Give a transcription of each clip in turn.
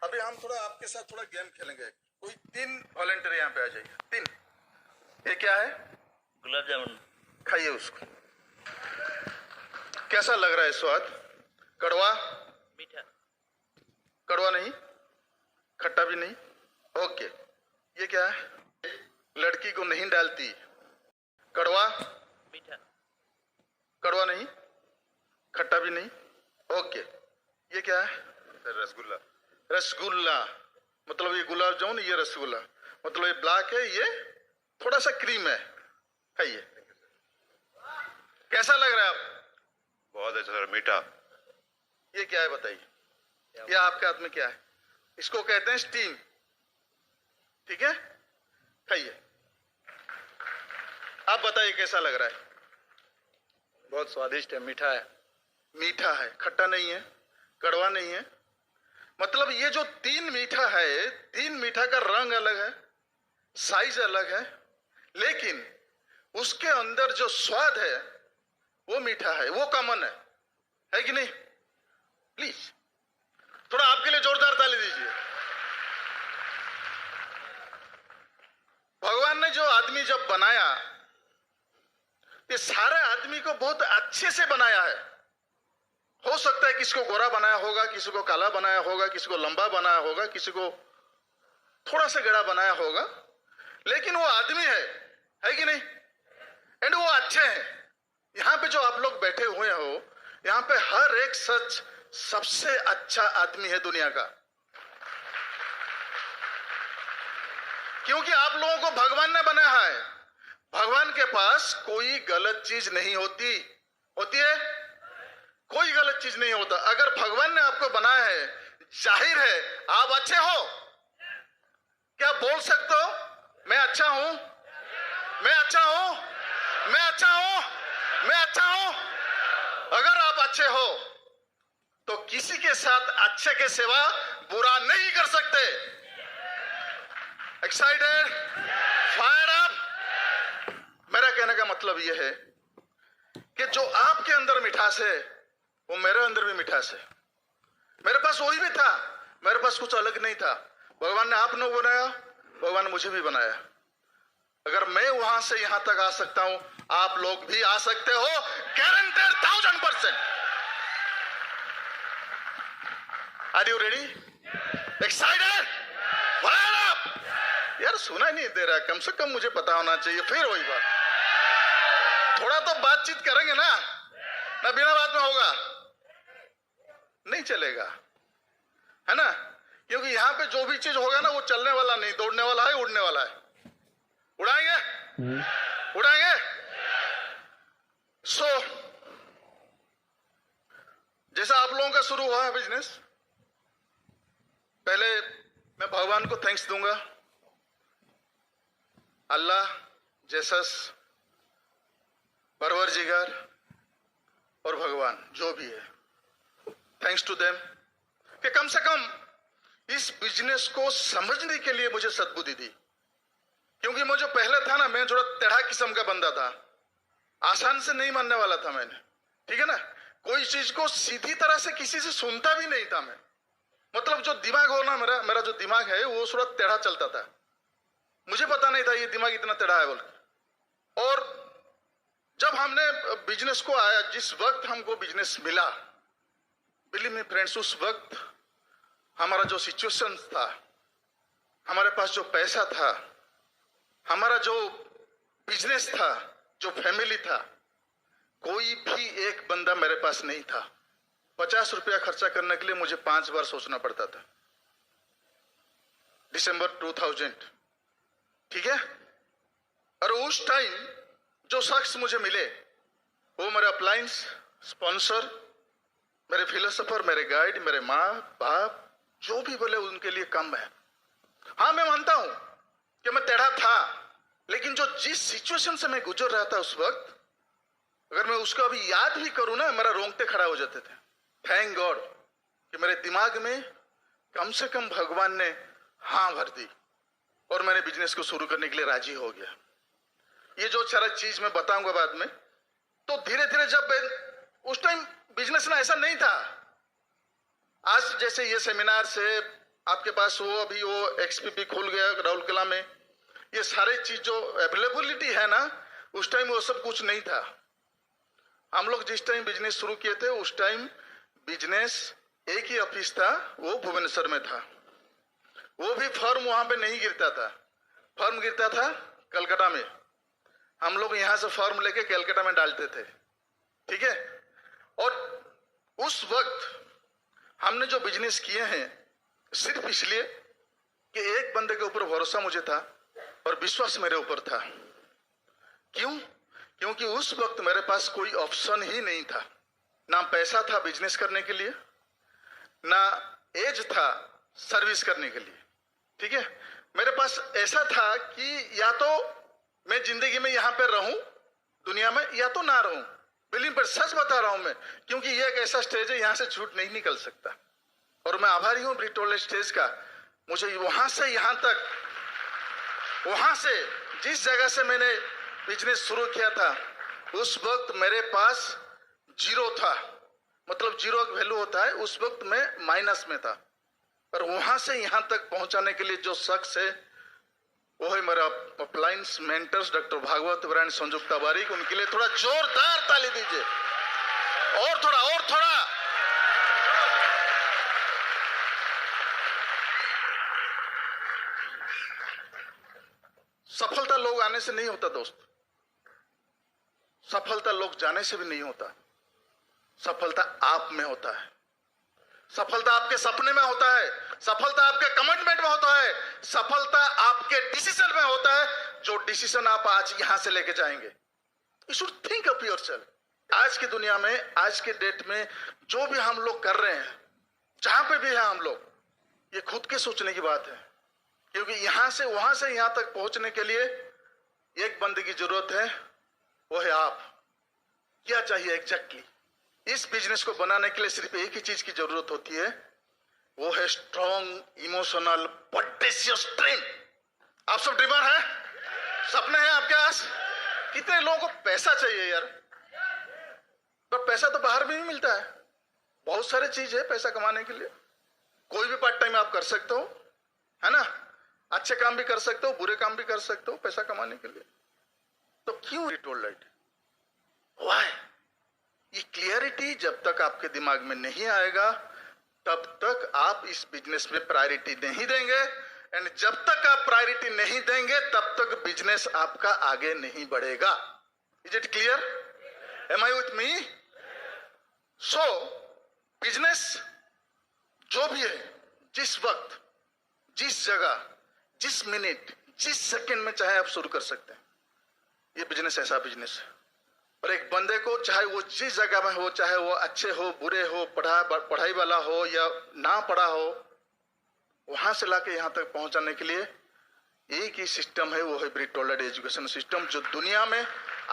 अभी हम थोड़ा आपके साथ थोड़ा गेम खेलेंगे। कोई 3 वॉलंटियर यहाँ पे आ जाइए। 3। ये क्या है? गुलाब जामुन। खाइए उसको। कैसा लग रहा है स्वाद? कड़वा? मीठा। कड़वा नहीं, खट्टा भी नहीं। ओके। ये क्या है? लड़की को नहीं डालती। कड़वा? मीठा। कड़वा नहीं, खट्टा भी नहीं। ओके। ये क्या है? रसगुल्ला। रसगुल्ला। मतलब ये गुलाब जामुन, ये रसगुल्ला। मतलब ये ब्लैक है, ये थोड़ा सा क्रीम है। खाइए। कैसा लग रहा है आप? बहुत अच्छा सर, मीठा। ये क्या है बताइए? ये आपके हाथ में क्या है? इसको कहते हैं स्टीम। ठीक है, खाइए। आप बताइए कैसा लग रहा है? बहुत स्वादिष्ट है, मीठा है। मीठा है, खट्टा नहीं है, कड़वा नहीं है। मतलब ये जो 3 मीठा है, 3 मीठा का रंग अलग है, साइज अलग है, लेकिन उसके अंदर जो स्वाद है वो मीठा है, वो कॉमन है कि नहीं? प्लीज थोड़ा आपके लिए जोरदार ताली दीजिए। भगवान ने जो आदमी जब बनाया, ये सारे आदमी को बहुत अच्छे से बनाया है। हो सकता है किसी को गोरा बनाया होगा, किसी को काला बनाया होगा, किसी को लंबा बनाया होगा, किसी को थोड़ा सा गड़ा बनाया होगा, लेकिन वो आदमी है कि नहीं? एंड वो अच्छे हैं। यहां पे जो आप लोग बैठे हुए हो, यहां पे हर एक सच सबसे अच्छा आदमी है दुनिया का, क्योंकि आप लोगों को भगवान ने बनाया है। भगवान के पास कोई गलत चीज नहीं होती है? कोई गलत चीज नहीं होता। अगर भगवान ने आपको बनाया है, जाहिर है आप अच्छे हो। क्या बोल सकते हो मैं अच्छा हूं, मैं अच्छा हूं, मैं अच्छा हूं, मैं अच्छा हूं? अगर आप अच्छे हो तो किसी के साथ अच्छे के सिवा बुरा नहीं कर सकते। एक्साइटेड? Fire up? मेरा कहने का मतलब यह है कि जो आपके अंदर मिठास है वो मेरे अंदर भी मिठास है। मेरे पास वही भी था, मेरे पास कुछ अलग नहीं था। भगवान ने आप लोगों को बनाया, भगवान ने मुझे भी बनाया। अगर मैं वहां से यहां तक आ सकता हूं, आप लोग भी आ सकते हो, guaranteed 1000%। Are you ready? Excited? Fire up? यार सुना नहीं दे रहा, कम से कम मुझे पता होना चाहिए। फिर वही बात, थोड़ा तो बातचीत करेंगे ना बिना बात में होगा नहीं चलेगा, है ना? क्योंकि यहां पे जो भी चीज होगा ना, वो चलने वाला नहीं, दौड़ने वाला है, उड़ने वाला है। उड़ाएंगे? उड़ाएंगे? सो जैसा आप लोगों का शुरू हुआ है बिजनेस, पहले मैं भगवान को थैंक्स दूंगा। अल्लाह, जेसस, परवरदिगार और भगवान जो भी है, थैंक्स टू देम कि कम से कम इस बिजनेस को समझने के लिए मुझे सद्बुद्धि दी। क्योंकि मुझे पहले था ना, मैं थोड़ा टेढ़ा किस्म का बंदा था, आसान से नहीं मानने वाला था मैंने। ठीक है ना? कोई चीज को सीधी तरह से किसी से सुनता भी नहीं था मैं। मतलब जो दिमाग हो ना, मेरा जो दिमाग है वो थोड़ा टेढ़ा चलता था। मुझे पता नहीं था ये दिमाग इतना टेढ़ा है बोल के। और जब हमने बिजनेस को आया, जिस वक्त हमको बिजनेस मिला, बिलीव मी फ्रेंड्स, उस वक्त हमारा जो सिचुएशन था, हमारे पास जो पैसा था, हमारा जो बिजनेस था, जो फैमिली था, कोई भी एक बंदा मेरे पास नहीं था। 50 रुपया खर्चा करने के लिए मुझे 5 बार सोचना पड़ता था। दिसंबर 2000, ठीक है? और उस टाइम जो शख्स मुझे मिले, वो मेरे अपलाइंस, स्पॉन्सर, मेरे फिलोसोफर, मेरे गाइड, मेरे माँ बाप, जो भी बोले उनके लिए कम है। हाँ, मैं मानता हूं कि मैं टेढ़ा था, लेकिन जो जिस सिचुएशन से मैं गुजर रहा था उस वक्त, अगर मैं उसको अभी याद भी करूं ना, मेरा रोंगटे खड़ा हो जाते थे। थैंक गॉड कि मेरे दिमाग में कम से कम भगवान ने हाँ भर दी और मैंने बिजनेस को शुरू करने के लिए राजी हो गया। ये जो सारा चीज मैं बताऊंगा बाद में। तो धीरे धीरे जब उस टाइम बिजनेस ना ऐसा नहीं था, आज जैसे ये सेमिनार से आपके पास वो अभी वो एक्सपीपी खुल गया राउरकेला में, ये सारे चीज जो अवेलेबिलिटी है ना, उस टाइम वो सब कुछ नहीं था। हम लोग जिस टाइम बिजनेस शुरू किए थे उस टाइम बिजनेस एक ही ऑफिस था, वो भुवनेश्वर में था। वो भी फर्म वहां पे नहीं गिरता था, फर्म गिरता था कलकत्ता में। हम लोग यहां से फर्म लेके कलकत्ता में डालते थे, ठीक है। और उस वक्त हमने जो बिजनेस किए हैं सिर्फ इसलिए कि एक बंदे के ऊपर भरोसा मुझे था और विश्वास मेरे ऊपर था। क्यों? क्योंकि उस वक्त मेरे पास कोई ऑप्शन ही नहीं था। ना पैसा था बिजनेस करने के लिए, ना एज था सर्विस करने के लिए, ठीक है। मेरे पास ऐसा था कि या तो मैं जिंदगी में यहां पर रहूं दुनिया में, या तो ना रहूं। बिल्कुल पर सच बता रहा हूं मैं, क्योंकि ये एक ऐसा स्टेज है यहां से छूट नहीं निकल सकता। और मैं आभारी हूं ब्रिटोल स्टेज का। मुझे वहां से यहां तक, वहां से जिस जगह से मैंने बिजनेस शुरू किया था उस वक्त मेरे पास जीरो था, मतलब जीरो वैल्यू होता है, उस वक्त मैं माइनस में था। और वहां से यहां तक पहुंचाने के लिए जो शख्स है वो है मेरा uplines mentors doctor Bhagwat brand Sanjukta Barik. उनके लिए थोड़ा जोरदार ताली दीजिए, और थोड़ा और थोड़ा। सफलता लोग आने से नहीं होता दोस्त, सफलता लोग जाने से भी नहीं होता। सफलता आप में होता है, सफलता आपके सपने में होता है, सफलता आपके कमिटमेंट में होता है, सफलता आपके डिसीजन में होता है, जो डिसीजन आप आज यहां से लेके जाएंगे। You should think of yourself. आज की दुनिया में, आज के डेट में जो भी हम लोग कर रहे हैं, जहां पे भी है हम लोग, ये खुद के सोचने की बात है। क्योंकि यहां से वहां से यहां तक पहुंचने के लिए एक बंदे की जरूरत है, वो है आप। क्या चाहिए एग्जैक्टली? इस बिजनेस को बनाने के लिए सिर्फ एक ही चीज की जरूरत होती है, वो है स्ट्रॉन्ग इमोशनल पोटेंशियल स्ट्रेंथ। आप सब ड्रीमर हैं, सपने हैं आपके पास। कितने लोगों को पैसा चाहिए यार? पर पैसा तो बाहर भी मिलता है, बहुत सारे चीज है पैसा कमाने के लिए। कोई भी पार्ट टाइम आप कर सकते हो, है ना। अच्छे काम भी कर सकते हो, बुरे काम भी कर सकते हो पैसा कमाने के लिए। तो क्यों रिटोल लाइट? व्हाई? ये क्लियरिटी जब तक आपके दिमाग में नहीं आएगा तब तक आप इस बिजनेस में प्रायोरिटी नहीं देंगे। एंड जब तक आप प्रायोरिटी नहीं देंगे तब तक बिजनेस आपका आगे नहीं बढ़ेगा। Is it clear? Am I with me? So business जो भी है, जिस वक्त, जिस जगह, जिस मिनट, जिस सेकंड में चाहे आप शुरू कर सकते हैं। ये बिजनेस ऐसा बिजनेस है। और एक बंदे को चाहे वो जिस जगह में हो, चाहे वो अच्छे हो, बुरे हो, पढ़ाई वाला हो या ना पढ़ा हो, वहां से लाके यहां तक पहुंचाने के लिए एक ही सिस्टम है, वो है ब्रिटोल एजुकेशन सिस्टम, जो दुनिया में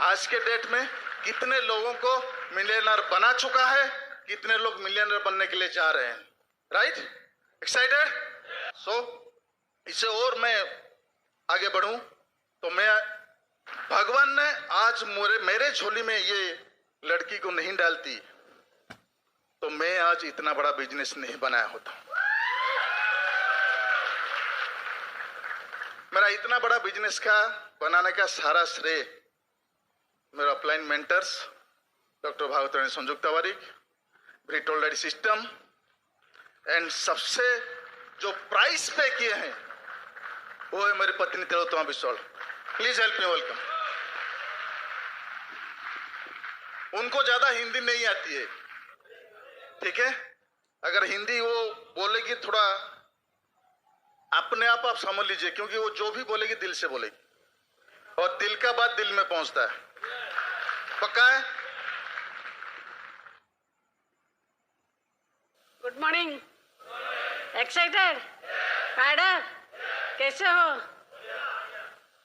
आज के डेट में कितने लोगों को मिलियनर बना चुका है, कितने लोग मिलियनर बनने के लिए जा रहे हैं। राइट? एक्साइटेड? सो इसे और मैं आगे बढ़ूं तो मैं, भगवान ने आज मेरे झोली में ये लड़की को नहीं डालती तो मैं आज इतना बड़ा बिजनेस नहीं बनाया होता। मेरा इतना बड़ा बिजनेस का बनाने का सारा श्रेय मेरा upline mentors doctor Bhagwat Sanjukta Barik, Britolite system, and सबसे जो प्राइस पे किए हैं वो है मेरी पत्नी Tilottama Biswal. Please help me welcome. उनको ज्यादा हिंदी नहीं आती है, ठीक है। अगर हिंदी वो बोलेगी थोड़ा अपने आप समझ लीजिए, क्योंकि वो जो भी बोलेगी दिल से बोलेगी और दिल का बात दिल में पहुंचता है। पक्का है? Good morning. एक्साइटेड? पैडर कैसे हो?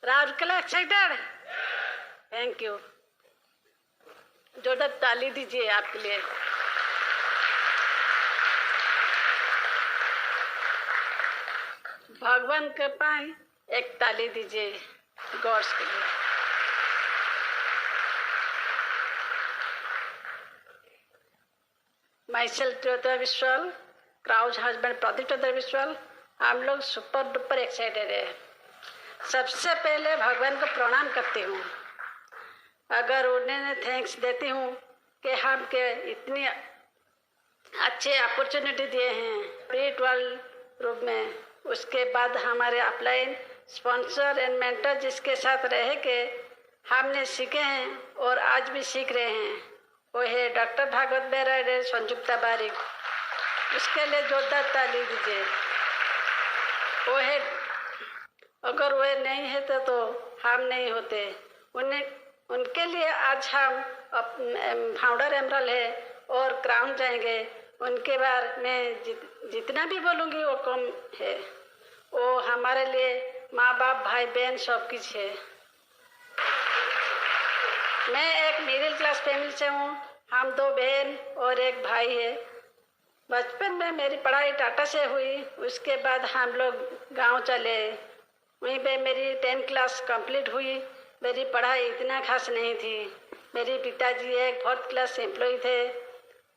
राउरकेला एक्साइटेड? Thank you. जोरदार ताली दीजिए आपके लिए। भगवान के पाए एक ताली दीजिए गॉड्स के लिए। Myself Tirotama Biswal, Crow's husband Pradip Tirotama Biswal, हम लोग सुपर डुपर एक्साइटेड है। सबसे पहले भगवान को प्रणाम करती हूँ, अगर उन्हें थैंक्स देती हूँ कि हम के इतनी अच्छे अपॉर्चुनिटी दिए हैं स्पिरिचुअल रूप में। उसके बाद हमारे अपलाइन स्पॉन्सर एंड मेंटर जिसके साथ रह के हमने सीखे हैं और आज भी सीख रहे हैं, वो है डॉक्टर भागवत बेराडे, संयुक्ता बारिक। उसके लिए जोरदार ताली दीजिए। वो है, अगर वो नहीं है तो हम नहीं होते। उनके लिए आज हम फाउंडर एमरल है और क्राउन जाएंगे। उनके बारे में जितना भी बोलूँगी वो कम है। वो हमारे लिए माँ बाप भाई बहन सब कुछ है। मैं एक मिडिल क्लास फैमिली से हूँ। हम 2 बहन और 1 भाई है। बचपन में मेरी पढ़ाई टाटा से हुई। उसके बाद हम लोग गांव चले, वहीं पे मेरी 10th क्लास कंप्लीट हुई। मेरी पढ़ाई इतना खास नहीं थी। मेरे पिताजी एक 4th क्लास एम्प्लॉय थे।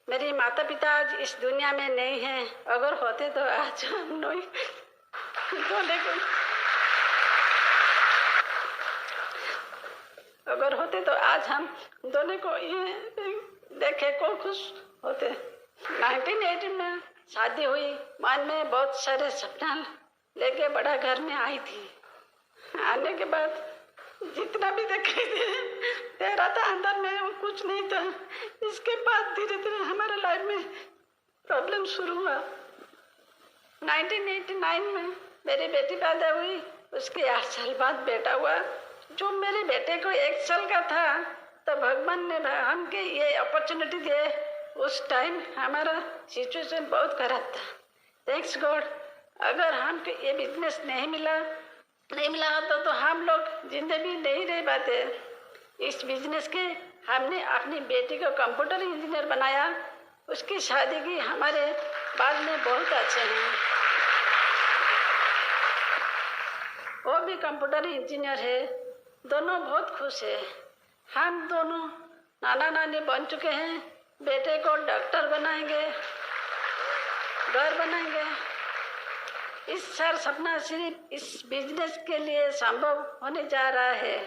मेरी माता पिता आज इस दुनिया में नहीं हैं। अगर होते तो आज हम नहीं अगर होते तो आज हम दोनों को ये देखे को खुश होते। 1980 में शादी हुई। मन में बहुत सारे सपना लेके बड़ा घर में आई थी। आने के बाद जितना भी दिखाई दे रहा था अंदर में वो कुछ नहीं था। इसके बाद धीरे धीरे हमारे लाइफ में प्रॉब्लम शुरू हुआ। 1989 में मेरी बेटी पैदा हुई। उसके 8 साल बाद बेटा हुआ। जो मेरे बेटे को 1 साल का था तो भगवान ने हमके ये अपॉर्चुनिटी दिए। उस टाइम हमारा सिचुएशन बहुत खराब था। थैंक्स गॉड, अगर हमको ये बिजनेस नहीं मिला तो हम लोग जिंदगी नहीं रह पाते। इस बिजनेस के हमने अपनी बेटी को कंप्यूटर इंजीनियर बनाया। उसकी शादी की। हमारे बाद में बहुत अच्छे हैं। वो भी कंप्यूटर इंजीनियर है। दोनों बहुत खुश है। हम दोनों नाना नानी बन चुके हैं। बेटे को डॉक्टर बनाएंगे, घर बनाएंगे। इस साल सपना सिर्फ इस बिजनेस के लिए संभव होने जा रहा है।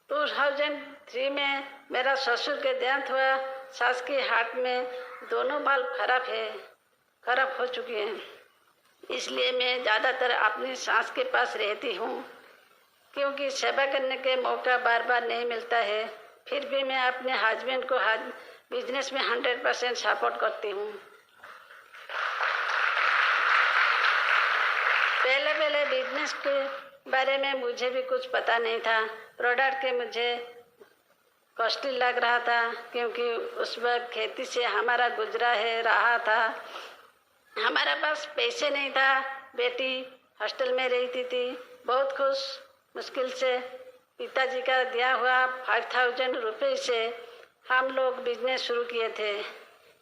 2003 में मेरा ससुर के देहांत हुआ। सास के हार्ट में दोनों बाल खराब हो चुके हैं। इसलिए मैं ज़्यादातर अपनी सास के पास रहती हूँ, क्योंकि सेवा करने के मौका बार बार नहीं मिलता है। फिर भी मैं अपने हस्बैंड को बिजनेस में 100% सपोर्ट करती हूँ। पहले बिजनेस के बारे में मुझे भी कुछ पता नहीं था। प्रोडक्ट के मुझे कॉस्टली लग रहा था, क्योंकि उस वक्त खेती से हमारा गुजरा रहा था। हमारा पास पैसे नहीं था। बेटी हॉस्टल में रहती थी, बहुत खुश मुश्किल से पिताजी का दिया हुआ 5000 रुपये से हम लोग बिजनेस शुरू किए थे।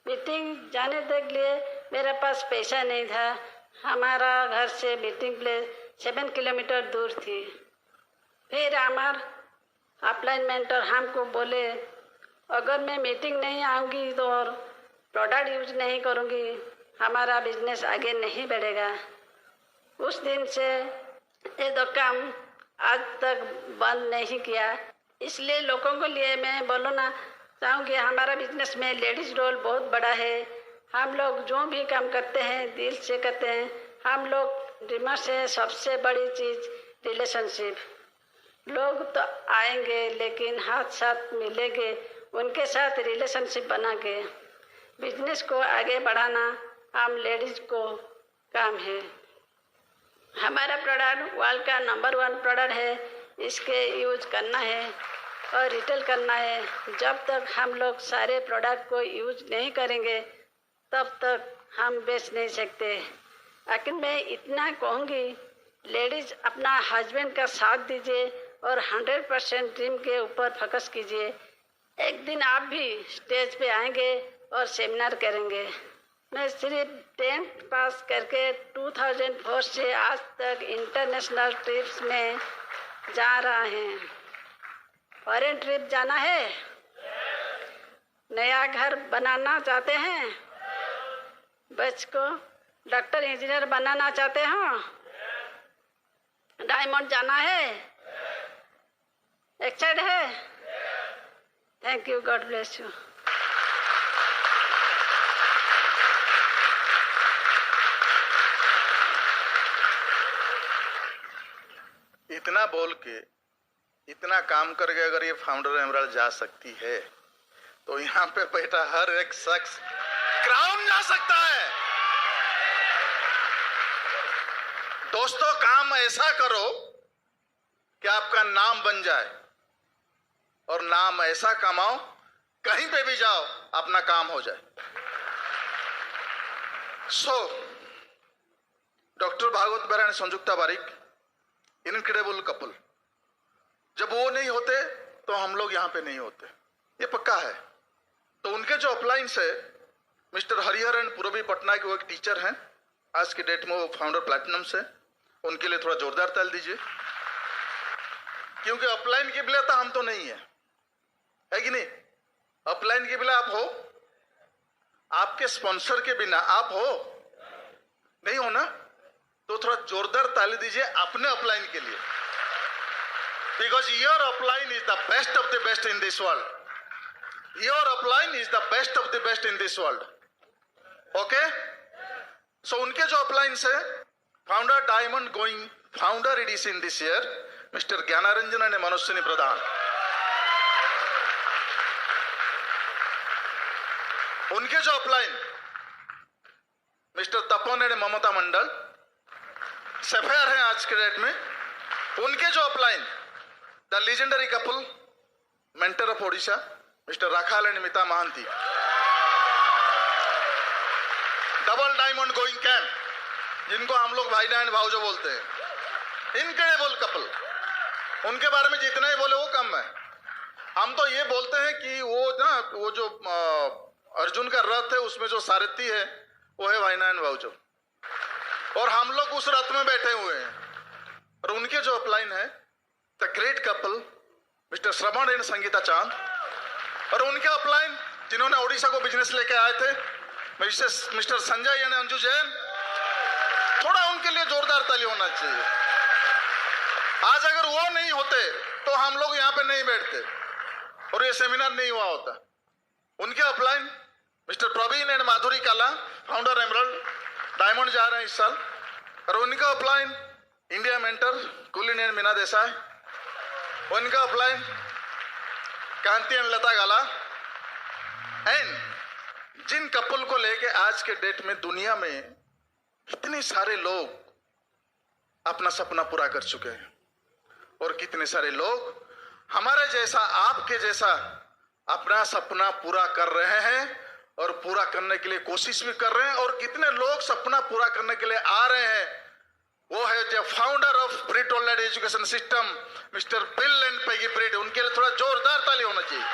मीटिंग जाने तक लिए मेरे पास पैसा नहीं था। हमारा घर से मीटिंग प्लेस 7 किलोमीटर दूर थी। फिर हमारे अपलाइन मेंटर हमको बोले, अगर मैं मीटिंग नहीं आऊँगी तो और प्रोडक्ट यूज नहीं करूँगी, हमारा बिजनेस आगे नहीं बढ़ेगा। उस दिन से ये दुकान आज तक बंद नहीं किया। इसलिए लोगों के लिए मैं बोलना चाहूँगी, हमारा बिजनेस में लेडीज रोल बहुत बड़ा है। हम लोग जो भी काम करते हैं दिल से करते हैं। हम लोग ड्रीमर से सबसे बड़ी चीज़ रिलेशनशिप। लोग तो आएंगे लेकिन हाथ साथ मिलेंगे, उनके साथ रिलेशनशिप बना के बिजनेस को आगे बढ़ाना हम लेडीज को काम है। हमारा प्रोडक्ट वर्ल्ड का नंबर 1 प्रोडक्ट है। इसके यूज करना है और रिटेल करना है। जब तक हम लोग सारे प्रोडक्ट को यूज नहीं करेंगे तब तक हम बेच नहीं सकते। लेकिन मैं इतना कहूँगी, लेडीज अपना हस्बैंड का साथ दीजिए और 100% ड्रीम के ऊपर फोकस कीजिए। एक दिन आप भी स्टेज पे आएंगे और सेमिनार करेंगे। मैं सिर्फ 10th पास करके 2004 से आज तक इंटरनेशनल ट्रिप्स में जा रहा है। फॉरेन ट्रिप जाना है, नया घर बनाना चाहते हैं, बच्चे को डॉक्टर इंजीनियर बनाना चाहते हो? डायमंड जाना है? एक्साइटेड है? Thank you, God bless you. इतना बोल के, इतना काम करके अगर ये फाउंडर एमराल्ड जा सकती है तो यहाँ पे बैठा हर एक शख्स क्राउन जा सकता है। दोस्तों, काम ऐसा करो कि आपका नाम बन जाए, और नाम ऐसा कमाओ कहीं पे भी जाओ अपना काम हो जाए। डॉक्टर भागवत बेहरा, संजुक्ता बारिक, इनक्रेडिबल कपल। जब वो नहीं होते तो हम लोग यहाँ पे नहीं होते, ये पक्का है। तो उनके जो अपलाइंस है, मिस्टर हरिहर एंड पूरबी पटनायक, वो एक टीचर हैं, आज की डेट में वो फाउंडर प्लैटिनम से। उनके लिए थोड़ा जोरदार ताली दीजिए, क्योंकि अपलाइन के बिना तो हम तो नहीं है कि नहीं? अपलाइन के बिना आप हो, आपके स्पॉन्सर के बिना आप हो, नहीं हो ना? तो थोड़ा जोरदार ताली दीजिए अपने अपलाइन के लिए, because your upline is the best of the best in this world. Your upline is the best of the best in this world. Okay, so उनके जो अपलाइंस है, founder diamond going founder edition this year, mister Gyanaranjan and Manoswini Pradhan. उनके जो upline mister Tapan and Mamata Mandal, sapphire हैं आज के date में। उनके जो upline the legendary couple, mentor of Odisha, mister Rakhal and Mita Mahanty. Double diamond going camp, जिनको हम लोग भाई एंड भाऊजो बोलते हैं, इनक्रेडिबल कपल। उनके बारे में जितना ही बोले वो कम है। हम तो ये बोलते हैं कि वो जो अर्जुन का रथ है, उसमें जो सारथी है वो है भाई एंड भाऊजो, और हम लोग उस रथ में बैठे हुए हैं। और उनके जो अपलाइन है the great couple, mister Shravan and Sangeeta चांद, और उनके अपलाइन जिन्होंने ओडिशा को बिजनेस लेके आए थे, मिस्टर संजय एंड अंजू जैन। थोड़ा उनके लिए जोरदार ताली होना चाहिए। आज अगर वो नहीं होते तो हम लोग यहाँ पे नहीं बैठते और ये सेमिनार नहीं हुआ होता। उनके अपलाइन मिस्टर प्रवीण एंड माधुरी काला, फाउंडर एमराल्ड, डायमंड जा रहे हैं इस साल। और उनका upline India mentor Kulin and Meena Desai. उनका upline Kanti and Lata Gala. And जिन कपल को लेके आज के डेट में दुनिया में कितने सारे लोग अपना सपना पूरा कर चुके हैं, और कितने सारे लोग हमारे जैसा, आपके जैसा अपना सपना पूरा कर रहे हैं और पूरा करने के लिए कोशिश भी कर रहे हैं। और कितने लोग सपना पूरा करने के लिए आ रहे हैं, वो है जो founder of Brit world education system, mister Bill and Peggy Brit. उनके लिए थोड़ा जोरदार ताली होना चाहिए।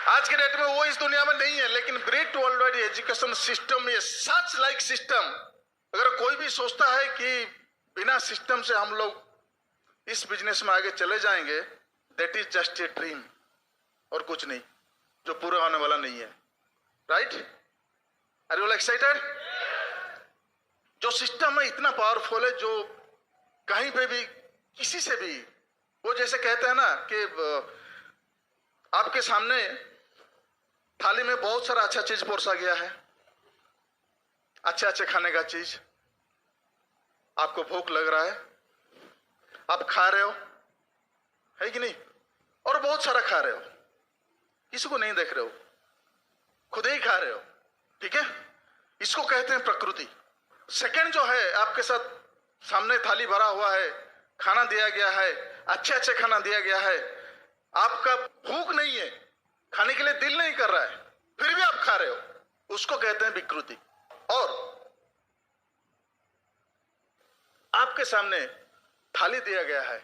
आज के डेट में वो इस दुनिया में नहीं है, लेकिन ब्रिट वर्ल्ड एजुकेशन सिस्टम ये सच लाइक सिस्टम। अगर कोई भी सोचता है कि बिना सिस्टम से हम लोग इस बिजनेस में आगे चले जाएंगे, that is just a dream और कुछ नहीं, जो पूरा होने वाला नहीं है। राइट? Are you excited? जो सिस्टम है इतना पावरफुल है, जो कहीं पे भी किसी से भी, वो जैसे कहते हैं ना कि आपके सामने थाली में बहुत सारा अच्छा चीज परोसा गया है, अच्छे अच्छे खाने का चीज, आपको भूख लग रहा है, आप खा रहे हो, है कि नहीं? और बहुत सारा खा रहे हो, किसी को नहीं देख रहे हो, खुद ही खा रहे हो। ठीक है? इसको कहते हैं प्रकृति। सेकंड जो है, आपके साथ सामने थाली भरा हुआ है, खाना दिया गया है, अच्छे अच्छे खाना दिया गया है, आपका भूख नहीं है, खाने के लिए दिल नहीं कर रहा है, फिर भी आप खा रहे हो, उसको कहते हैं विकृति। और आपके सामने थाली दिया गया है,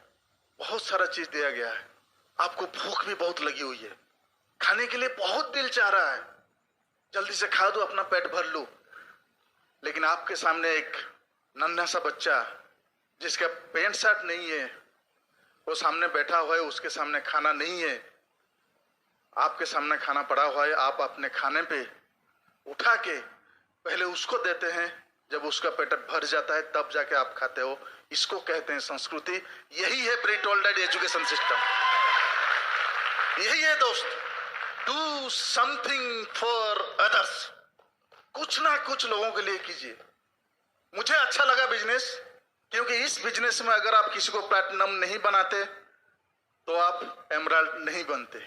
बहुत सारा चीज दिया गया है, आपको भूख भी बहुत लगी हुई है, खाने के लिए बहुत दिल चाह रहा है, जल्दी से खा दो, अपना पेट भर लो। लेकिन आपके सामने एक नन्हा सा बच्चा जिसका पैंट शर्ट नहीं है, वो सामने बैठा हुआ है, उसके सामने खाना नहीं है, आपके सामने खाना पड़ा हुआ है, आप अपने खाने पे उठा के पहले उसको देते हैं, जब उसका पेट भर जाता है तब जाके आप खाते हो। इसको कहते हैं संस्कृति। यही है प्री टॉलरेट एजुकेशन सिस्टम। यही है दोस्त, डू समथिंग फॉर अदर्स। कुछ ना कुछ लोगों के लिए कीजिए। मुझे अच्छा लगा बिजनेस, क्योंकि इस बिजनेस में अगर आप किसी को प्लैटिनम नहीं बनाते तो आप एमराल्ड नहीं बनते।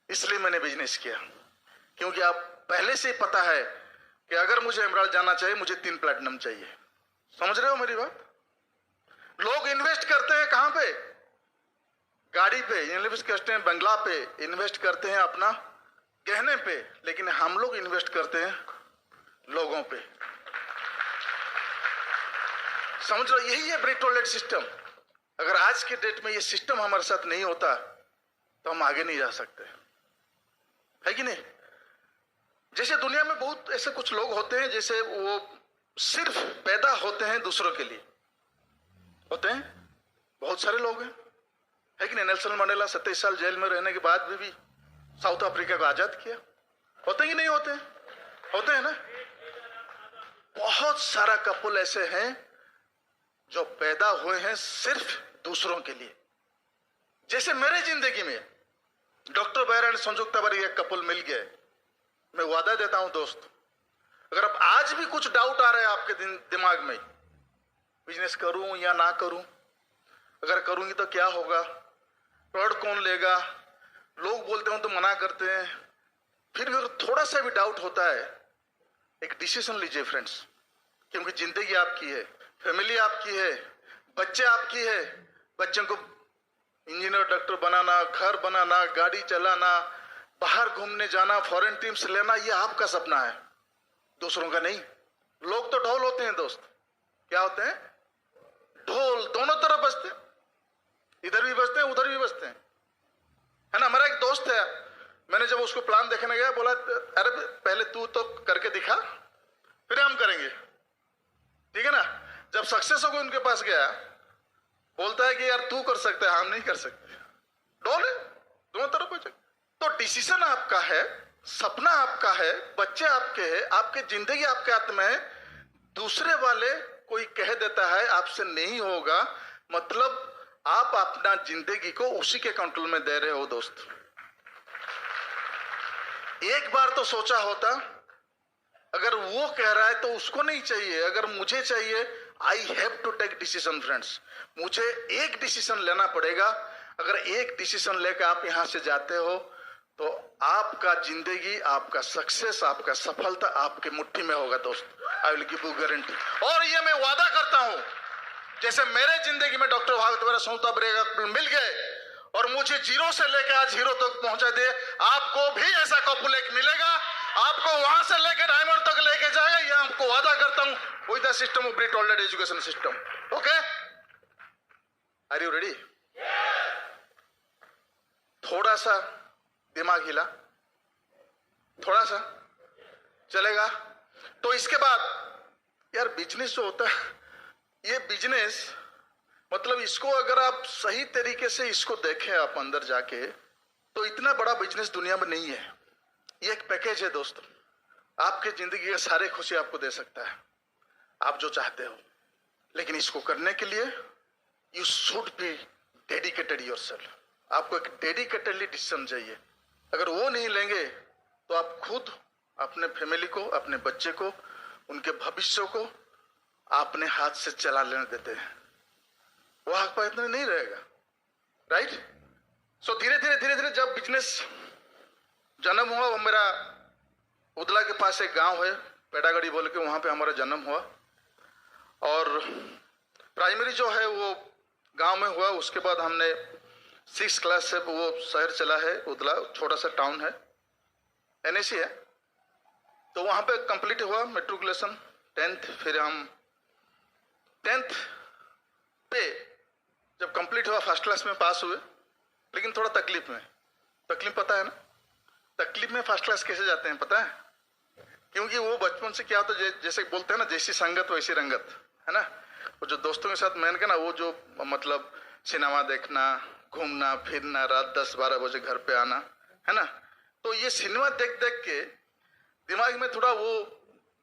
इसलिए मैंने बिजनेस किया, क्योंकि आप पहले से ही पता है कि अगर मुझे एमराल्ड जाना चाहिए मुझे 3 प्लैटिनम चाहिए। समझ रहे हो मेरी बात? लोग इन्वेस्ट करते हैं कहां पे? गाड़ी पे इन्वेस्ट करते हैं, बंगला पे इन्वेस्ट करते हैं, अपना गहने पे, लेकिन हम लोग इन्वेस्ट करते हैं लोगों पे। समझ लो, यही है ब्रेटोलेट सिस्टम। अगर आज के डेट में ये सिस्टम हमारे साथ नहीं होता तो हम आगे नहीं जा सकते, है कि नहीं? जैसे दुनिया में बहुत ऐसे कुछ लोग होते हैं, जैसे वो सिर्फ पैदा होते हैं दूसरों के लिए, होते हैं बहुत सारे लोग हैं, है कि नहीं? नेल्सन मंडेला 27 साल जेल में रहने के बाद भी साउथ अफ्रीका को आजाद किया। होते कि नहीं होते? होते हैं ना। बहुत सारा कपल ऐसे हैं जो पैदा हुए हैं सिर्फ दूसरों के लिए। जैसे मेरे जिंदगी में डॉक्टर बैर एंड संजुक्ता बारी एक कपल मिल गए। मैं वादा देता हूं दोस्त, अगर अब आज भी कुछ डाउट आ रहा है आपके दिमाग में, बिजनेस करूं या ना करूं, अगर करूंगी तो क्या होगा, प्रोडक्ट कौन लेगा, लोग बोलते हो तो मना करते हैं, फिर भी अगर थोड़ा सा भी डाउट होता है, एक डिसीजन लीजिए फ्रेंड्स, क्योंकि जिंदगी आपकी है, फैमिली आपकी है, बच्चे आपकी है। बच्चों को इंजीनियर डॉक्टर बनाना, घर बनाना, गाड़ी चलाना, बाहर घूमने जाना, फॉरेन टीम्स लेना, ये आपका सपना है, दूसरों का नहीं। लोग तो ढोल होते हैं दोस्त। क्या होते हैं? ढोल दोनों तरफ बजते हैं, इधर भी बजते हैं उधर भी बजते हैं, है ना? मेरा एक दोस्त है, मैंने जब उसको प्लान देखने गया, बोला अरे पहले तू तो करके दिखा फिर हम करेंगे, ठीक है ना? जब सक्सेस हो गई उनके पास गया, बोलता है कि यार तू कर सकता है, हम नहीं कर सकते। ढोल है, दोनों तरफ बजे। तो डिसीजन आपका है, सपना आपका है, बच्चे आपके हैं, आपकी जिंदगी आपके हाथ में है। दूसरे वाले कोई कह देता है आपसे नहीं होगा, मतलब आप अपना जिंदगी को उसी के कंट्रोल में दे रहे हो दोस्त। एक बार तो सोचा होता, अगर वो कह रहा है तो उसको नहीं चाहिए, अगर मुझे चाहिए, I have to take decision friends. मुझे एक डिसीजन लेना पड़ेगा। अगर एक डिसीजन लेकर आप यहां से जाते हो तो आपका जिंदगी, आपका सक्सेस, आपका सफलता आपके मुट्ठी में होगा दोस्त। I will give you guarantee. और ये मैं वादा करता हूं, जैसे मेरे जिंदगी में डॉक्टर भागवत मेरा सोता बरेगा मिल गए और मुझे 0 से लेकर आज हीरो तक पहुंचा दे, आपको भी ऐसा कपल एक मिलेगा, आपको वहां से लेकर डायमंड तक लेके जाएगा। ये आपको वादा करता हूं विद द सिस्टम ऑफ ब्री tolerate education system. Okay, are you ready? थोड़ा सा दिमाग हिला, थोड़ा सा चलेगा? तो इसके बाद यार बिजनेस जो होता है, ये बिजनेस मतलब इसको अगर आप सही तरीके से इसको देखें आप अंदर जाके, तो इतना बड़ा बिजनेस दुनिया में नहीं है। ये एक पैकेज है दोस्तों, आपके जिंदगी के सारे खुशी आपको दे सकता है, आप जो चाहते हो। लेकिन इसको करने के लिए you should be dedicated yourself. आपको एक डेडिकेटेडली डिसीजन चाहिए। अगर वो नहीं लेंगे तो आप खुद अपने फैमिली को, अपने बच्चे को, उनके भविष्य को अपने हाथ से चला लेने देते हैं। वो हक पर इतना नहीं रहेगा, राइट? सो धीरे धीरे जब बिजनेस जन्म हुआ, वो मेरा उदला के पास एक गांव है पेड़ागढ़ी बोल के, वहां पे हमारा जन्म हुआ। और प्राइमरी जो है वो गांव में हुआ। उसके बाद हमने 6 क्लास से वो शहर चला है, उदला छोटा सा टाउन है, NAC है, तो वहां पे कंप्लीट हुआ मेट्रिकुलेशन 10th। फिर हम 10th पे जब कंप्लीट हुआ फर्स्ट क्लास में पास हुए, लेकिन थोड़ा तकलीफ में। तकलीफ पता है ना, तकलीफ में फर्स्ट क्लास कैसे जाते हैं पता है? क्योंकि वो बचपन से क्या होता है, जैसे बोलते हैं ना, जैसी संगत वैसी रंगत, है ना? वो जो दोस्तों के साथ मैंने कहा ना, वो जो मतलब सिनेमा देखना, घूमना फिरना, रात 10-12 बजे घर पे आना, है ना? तो ये सिनेमा देख देख के दिमाग में थोड़ा वो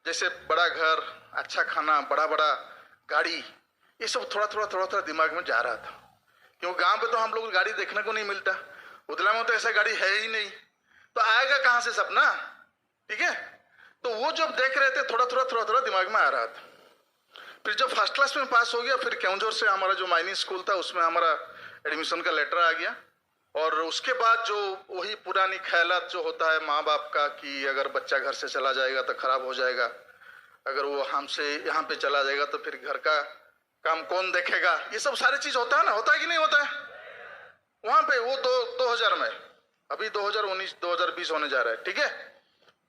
जैसे बड़ा घर, अच्छा खाना, बड़ा बड़ा गाड़ी, ये सब थोड़ा थोड़ा दिमाग में जा रहा था। क्योंकि गांव पे तो हम लोग गाड़ी देखने को नहीं मिलता, उदला में तो ऐसा गाड़ी है ही नहीं, तो आएगा कहाँ से सपना, ठीक है। तो वो जब देख रहे थे थोड़ा थोड़ा दिमाग में आ रहा था। फिर जब फर्स्ट क्लास में पास हो गया, फिर केवंझर से हमारा जो माइनिंग स्कूल था उसमें हमारा एडमिशन का लेटर आ गया। और उसके बाद जो वही पुरानी ख्यालात जो होता है माँ बाप का कि अगर बच्चा घर से चला जाएगा तो खराब हो जाएगा, अगर वो हमसे यहाँ पे चला जाएगा तो फिर घर का काम कौन देखेगा, ये सब सारी चीज होता है ना, होता है कि नहीं होता है। वहां पे वो 2000 में, अभी 2019-2020 होने जा रहा है, ठीक है।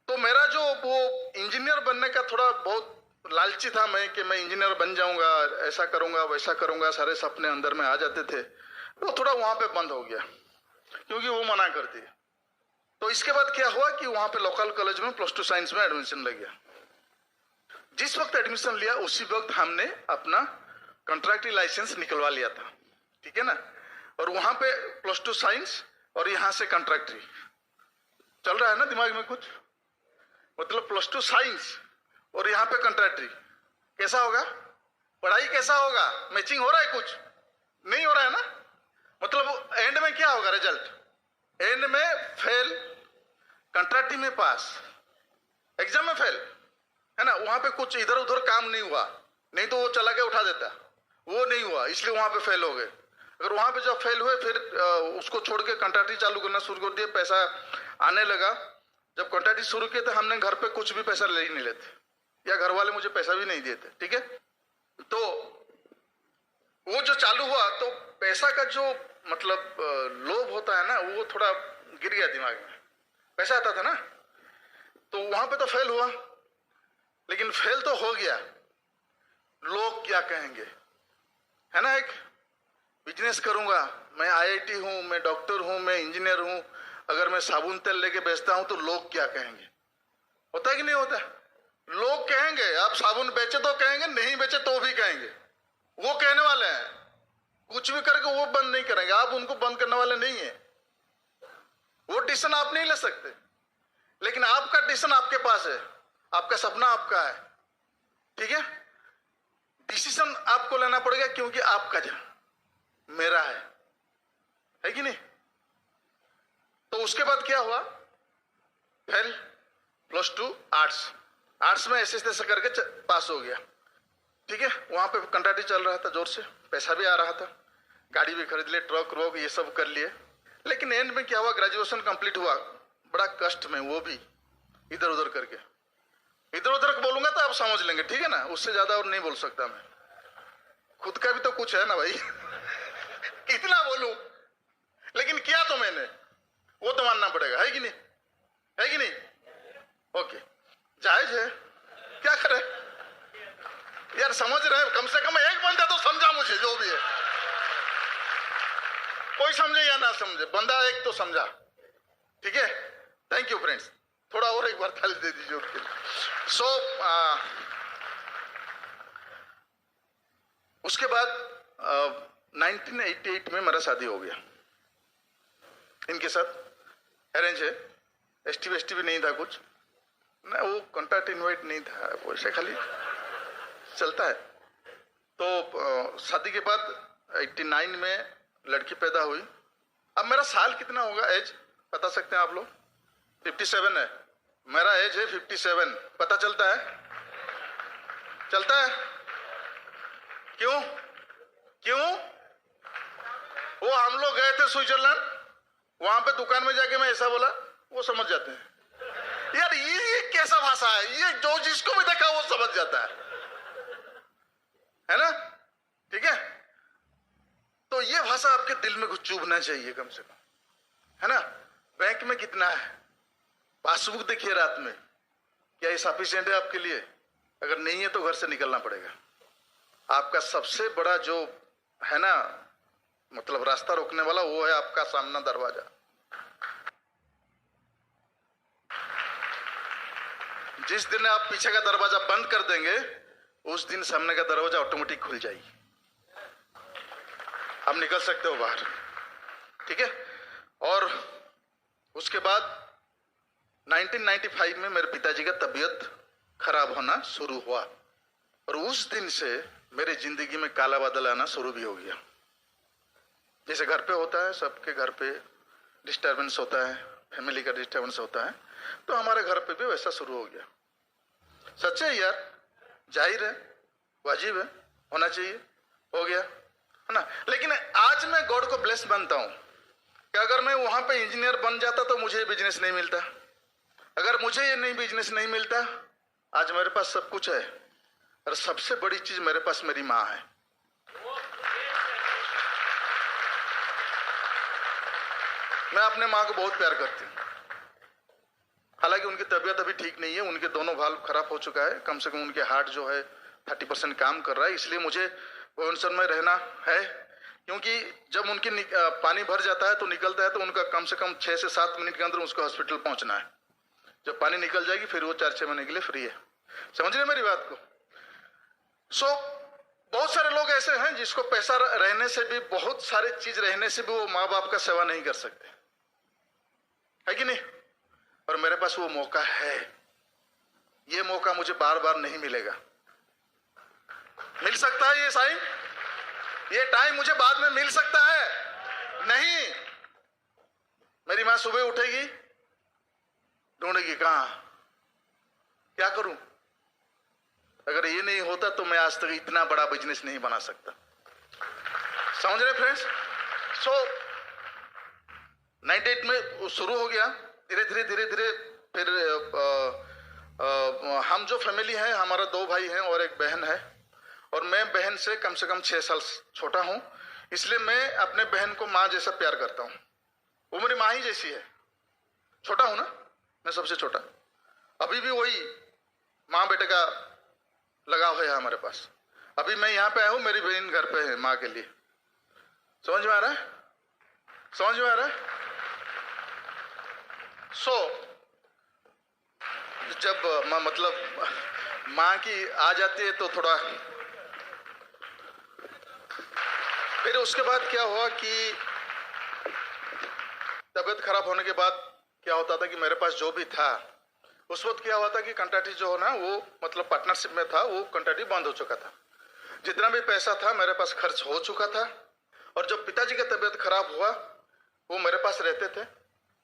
तो मेरा जो वो इंजीनियर बनने का थोड़ा बहुत लालची था मैं, कि मैं इंजीनियर बन जाऊंगा, ऐसा करूंगा वैसा करूंगा, सारे सपने अंदर में आ जाते थे, वो थोड़ा वहां पे बंद हो गया क्योंकि वो मना करती है। तो इसके बाद क्या हुआ कि वहां पे लोकल कॉलेज में +2 साइंस में एडमिशन लग गया। जिस वक्त एडमिशन लिया उसी वक्त हमने अपना कॉन्ट्रैक्टरी लाइसेंस निकलवा लिया था, ठीक है ना। और वहां पे +2 साइंस और यहाँ से कॉन्ट्रैक्टरी चल रहा है ना दिमाग में कुछ, मतलब +2 साइंस और यहाँ पे कॉन्ट्रैक्टरी कैसा होगा, पढ़ाई कैसा होगा, मैचिंग हो रहा है, कुछ नहीं हो रहा है ना। मतलब एंड में क्या होगा रिजल्ट, एंड में फेल, कॉन्ट्रैक्टरी में पास, एग्जाम में फेल, है ना। वहां पे कुछ इधर उधर काम नहीं हुआ, नहीं तो वो चला के उठा देता, वो नहीं हुआ इसलिए वहां पे फेल हो गए। अगर वहां पे जब फेल हुए फिर उसको छोड़ के कॉन्ट्रैक्टरी चालू करना शुरू कर दिया, पैसा आने लगा। जब कॉन्ट्रैक्टरी शुरू किए तो हमने घर पे कुछ भी पैसा ले ही नहीं लेते, या घर वाले मुझे पैसा भी नहीं देते, ठीक है। तो वो जो चालू हुआ तो पैसा का जो मतलब लोभ होता है ना, वो थोड़ा गिर गया दिमाग में, पैसा आता था ना। तो वहां पे तो फेल हुआ, लेकिन फेल तो हो गया, लोग क्या कहेंगे, है ना। एक बिजनेस करूंगा, मैं IIT हूं, मैं डॉक्टर हूं, मैं इंजीनियर हूं, अगर मैं साबुन तेल लेके बेचता हूं तो लोग क्या कहेंगे, होता है कि नहीं होता। लोग कहेंगे, आप साबुन बेचे तो कहेंगे, नहीं बेचे तो भी कहेंगे, वो कहने वाले हैं, कुछ भी करके वो बंद नहीं करेंगे, आप उनको बंद करने वाले नहीं है। वो डिसीजन आप नहीं ले सकते, लेकिन आपका डिसीजन आपके पास है, आपका सपना आपका है, ठीक है। डिसीजन आपको लेना पड़ेगा क्योंकि आपका मेरा है कि नहीं। तो उसके बाद क्या हुआ, फेल, +2 आर्ट्स में ऐसे तैसे करके पास हो गया, ठीक है। वहां पे कॉन्ट्रैक्टरी चल रहा था जोर से, पैसा भी आ रहा था, गाड़ी भी खरीद लिए, ट्रक रोक ये सब कर लिए। लेकिन एंड में क्या हुआ, ग्रेजुएशन कंप्लीट हुआ बड़ा कष्ट में, वो भी इधर उधर करके, इधर उधर बोलूंगा तो आप समझ लेंगे, ठीक है ना, उससे ज्यादा और नहीं बोल सकता मैं, खुद का भी तो कुछ है ना भाई कितना बोलूं, लेकिन किया तो मैंने, वो तो मानना पड़ेगा, है कि नहीं, है कि नहीं। ओके, जायज है, क्या करे यार, समझ रहे हैं, कम से कम एक बंदा तो समझा मुझे, जो भी है, कोई समझे या ना समझे, बंदा एक तो समझा, ठीक है। थैंक यू फ्रेंड्स, थोड़ा और एक बार ताली दे दीजिए उसके लिए। सो उसके बाद 1988 में मेरा शादी हो गया, इनके साथ अरेंज है, ST भी नहीं था कुछ ना, वो कॉन्टैक्ट इनवाइट नहीं था, वो ऐसे खाली चलता है। तो शादी के बाद 89 में लड़की पैदा हुई। अब मेरा साल कितना होगा, एज बता सकते हैं आप लोग, 57 है, मेरा एज है 57, पता चलता है, चलता है, क्यों वो हम लोग गए थे स्विट्जरलैंड, वहां पे दुकान में जाके मैं ऐसा बोला, वो समझ जाते हैं यार, ये कैसा भाषा है, ये जो जिसको भी देखा वो समझ जाता है ना, ठीक है। तो ये भाषा आपके दिल में कुछ चुभना चाहिए कम से कम, है ना। बैंक में कितना है, पासबुक देखिए रात में, क्या ये सफिशिएंट है आपके लिए, अगर नहीं है तो घर से निकलना पड़ेगा। आपका सबसे बड़ा जो है ना मतलब रास्ता रोकने वाला, वो है आपका सामना दरवाजा। जिस दिन आप पीछे का दरवाजा बंद कर देंगे, उस दिन सामने का दरवाजा ऑटोमेटिक खुल जाएगी, आप निकल सकते हो बाहर, ठीक है। और उसके बाद 1995 में मेरे पिताजी का तबीयत खराब होना शुरू हुआ और उस दिन से मेरे जिंदगी में काला बादल आना शुरू भी हो गया। जैसे घर पे होता है, सबके घर पे डिस्टर्बेंस होता है, फैमिली का डिस्टर्बेंस होता है, तो हमारे घर पे भी वैसा शुरू हो गया। सच्चे है यार, जाहिर है, वाजिब है, होना चाहिए, हो गया है ना। लेकिन आज मैं गॉड को ब्लेस बनता हूं कि अगर मैं वहां पे इंजीनियर बन जाता तो मुझे बिजनेस नहीं मिलता। अगर मुझे ये नहीं बिजनेस नहीं मिलता, आज मेरे पास सब कुछ है और सबसे बड़ी चीज मेरे पास मेरी माँ है। मैं अपने माँ को बहुत प्यार करती हूँ। हालांकि उनकी तबीयत अभी ठीक नहीं है, उनके दोनों वाल्व खराब हो चुका है, कम से कम उनके हार्ट जो है 30% काम कर रहा है, इसलिए मुझे प्रिवेंशन में रहना है। क्योंकि जब उनकी पानी भर जाता है तो निकलता है तो उनका कम से कम 6 से 7 मिनट के अंदर उसको हॉस्पिटल पहुंचना है। जब पानी निकल जाएगी फिर वो 4-6 महीने के लिए फ्री है। समझ रहे मेरी बात को? बहुत सारे लोग ऐसे हैं जिसको पैसा रहने से भी, बहुत सारे चीज रहने से भी वो माँ बाप का सेवा नहीं कर सकते, है कि नहीं? और मेरे पास वो मौका है। ये मौका मुझे बार बार नहीं मिलेगा। मिल सकता है ये साईं, ये टाइम मुझे बाद में मिल सकता है नहीं। मेरी मां सुबह उठेगी, ढूंढेगी कहां, क्या करूं। अगर ये नहीं होता तो मैं आज तक इतना बड़ा बिजनेस नहीं बना सकता। समझ रहे फ्रेंड्स? 98 में शुरू हो गया, धीरे धीरे फिर हम जो फैमिली है, हमारा 2 भाई हैं और एक बहन है, और मैं बहन से कम 6 साल छोटा हूं, इसलिए मैं अपने बहन को माँ जैसा प्यार करता हूं। वो मेरी माँ ही जैसी है। छोटा हूं ना, मैं सबसे छोटा। अभी भी वही माँ बेटे का लगाव है हमारे पास। अभी मैं यहाँ पे आया हूं, मेरी बहन घर पे है माँ के लिए। समझ में आ रहा है? समझ में आ रहा है? जब मतलब माँ की आ जाती है तो थोड़ा, फिर उसके बाद क्या हुआ कि तबीयत खराब होने के बाद क्या होता था कि मेरे पास जो भी था, उस वक्त क्या हुआ था कि कंट्रैक्ट जो है ना, वो मतलब पार्टनरशिप में था, वो कंट्रैक्ट बंद हो चुका था। जितना भी पैसा था मेरे पास खर्च हो चुका था। और जब पिताजी का तबीयत खराब हुआ, वो मेरे पास रहते थे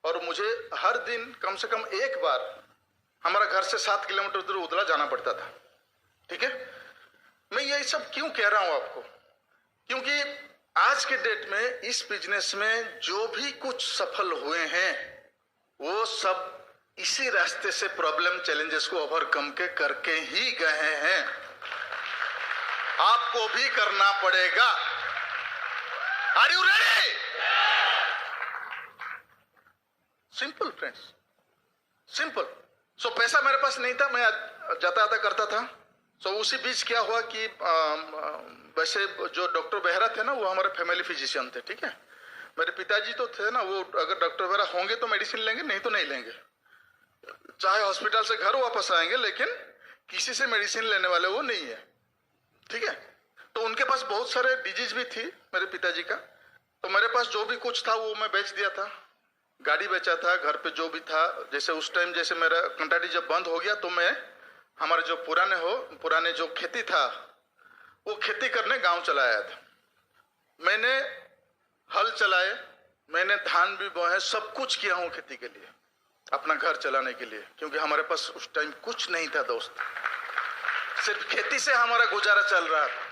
और मुझे हर दिन कम से कम एक बार हमारा घर से 7 किलोमीटर दूर उदला जाना पड़ता था। ठीक है? मैं ये सब क्यों कह रहा हूं आपको? क्योंकि आज के डेट में इस बिजनेस में जो भी कुछ सफल हुए हैं, वो सब इसी रास्ते से प्रॉब्लम चैलेंजेस को ओवरकम के करके ही गए हैं। आपको भी करना पड़ेगा। Are you ready? Simple friends, simple. पैसा मेरे पास नहीं था, मैं जाता आता करता था। उसी बीच क्या हुआ कि वैसे जो डॉक्टर बेहरा थे ना, वो हमारे फैमिली फिजिशियन थे। ठीक है? मेरे पिताजी तो थे ना, वो अगर डॉक्टर बेहरा होंगे तो मेडिसिन लेंगे, नहीं तो नहीं लेंगे। चाहे हॉस्पिटल से घर वापस आएंगे, लेकिन किसी से मेडिसिन लेने वाले वो नहीं है। ठीक है? तो उनके पास बहुत सारे डिजीज भी थी मेरे पिताजी का। तो मेरे पास जो भी कुछ था वो मैं बेच दिया था, गाड़ी बेचा था, घर पे जो भी था। जैसे उस टाइम जैसे मेरा कंट्रैक्ट जब बंद हो गया तो मैं हमारे जो पुराने जो खेती था, वो खेती करने गांव चला आया था। मैंने हल चलाए, मैंने धान भी बोए, सब कुछ किया हूं खेती के लिए, अपना घर चलाने के लिए, क्योंकि हमारे पास उस टाइम कुछ नहीं था दोस्त। सिर्फ खेती से हमारा गुजारा चल रहा था।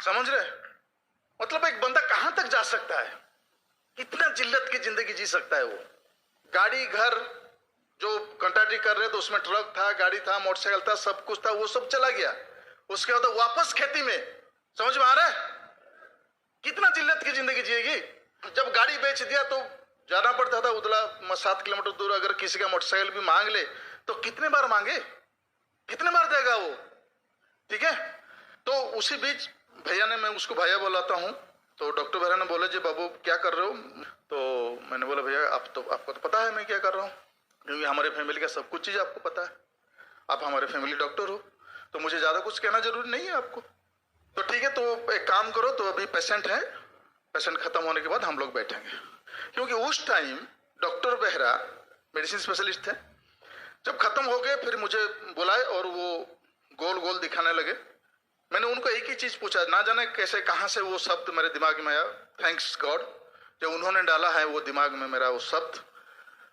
समझ रहे? मतलब एक बंदा कहां तक जा सकता है, कितना जिल्लत की जिंदगी जी सकता है वो। गाड़ी घर जो कंट्रैक्ट कर रहे थे उसमें ट्रक था, गाड़ी था, मोटरसाइकिल था, सब कुछ था, वो सब चला गया। उसके बाद वापस खेती में। समझ में आ रहा है? कितना जिल्लत की जिंदगी जिएगी। जब गाड़ी बेच दिया तो जाना पड़ता था उदला 7 किलोमीटर दूर। अगर किसी का मोटरसाइकिल भी मांग ले तो कितने बार मांगे, कितने बार देगा वो? ठीक है? तो उसी बीच भैया ने, मैं उसको भैया बुलाता हूँ, तो डॉक्टर भैया ने बोला जी बाबू क्या कर रहे हो? तो मैंने बोला भैया आपको तो पता है मैं क्या कर रहा हूँ, क्योंकि हमारे फैमिली का सब कुछ चीज़ आपको पता है, आप हमारे फैमिली डॉक्टर हो, तो मुझे ज़्यादा कुछ कहना जरूरी नहीं है आपको। तो ठीक है, तो एक काम करो, तो अभी पेशेंट है, पेशेंट खत्म होने के बाद हम लोग बैठेंगे। क्योंकि उस time doctor Behera medicine specialist थे, जब खत्म हो गए फिर मुझे बुलाए और वो गोल गोल दिखाने लगे। मैंने उनको एक ही चीज पूछा, ना जाने कैसे कहाँ से वो शब्द मेरे दिमाग में आया, थैंक्स गॉड जो उन्होंने डाला है वो दिमाग में मेरा वो शब्द,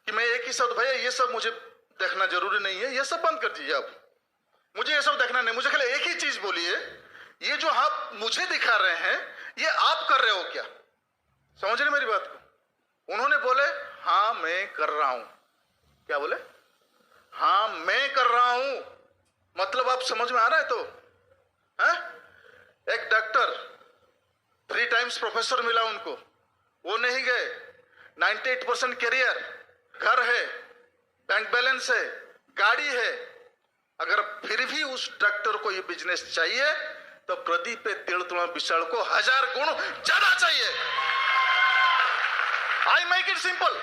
कि मैं एक ही शब्द, भैया ये सब मुझे देखना जरूरी नहीं है, ये सब बंद कर दीजिए आप, मुझे ये सब देखना नहीं, मुझे खाली एक ही चीज बोलिए, ये जो आप मुझे दिखा रहे हैं ये आप कर रहे हो क्या? समझ रहे मेरी बात को? उन्होंने बोले हाँ मैं कर रहा हूं। क्या बोले? हाँ मैं कर रहा हूं। मतलब आप समझ में आ रहा है? तो है? एक डॉक्टर 3 टाइम्स प्रोफेसर मिला उनको, वो नहीं गए, 98% करियर, घर है, बैंक बैलेंस है, गाड़ी है, अगर फिर भी उस डॉक्टर को ये बिजनेस चाहिए तो प्रदीप पे तिलतुमा विशाल को 1000 गुण ज्यादा चाहिए। I make it simple.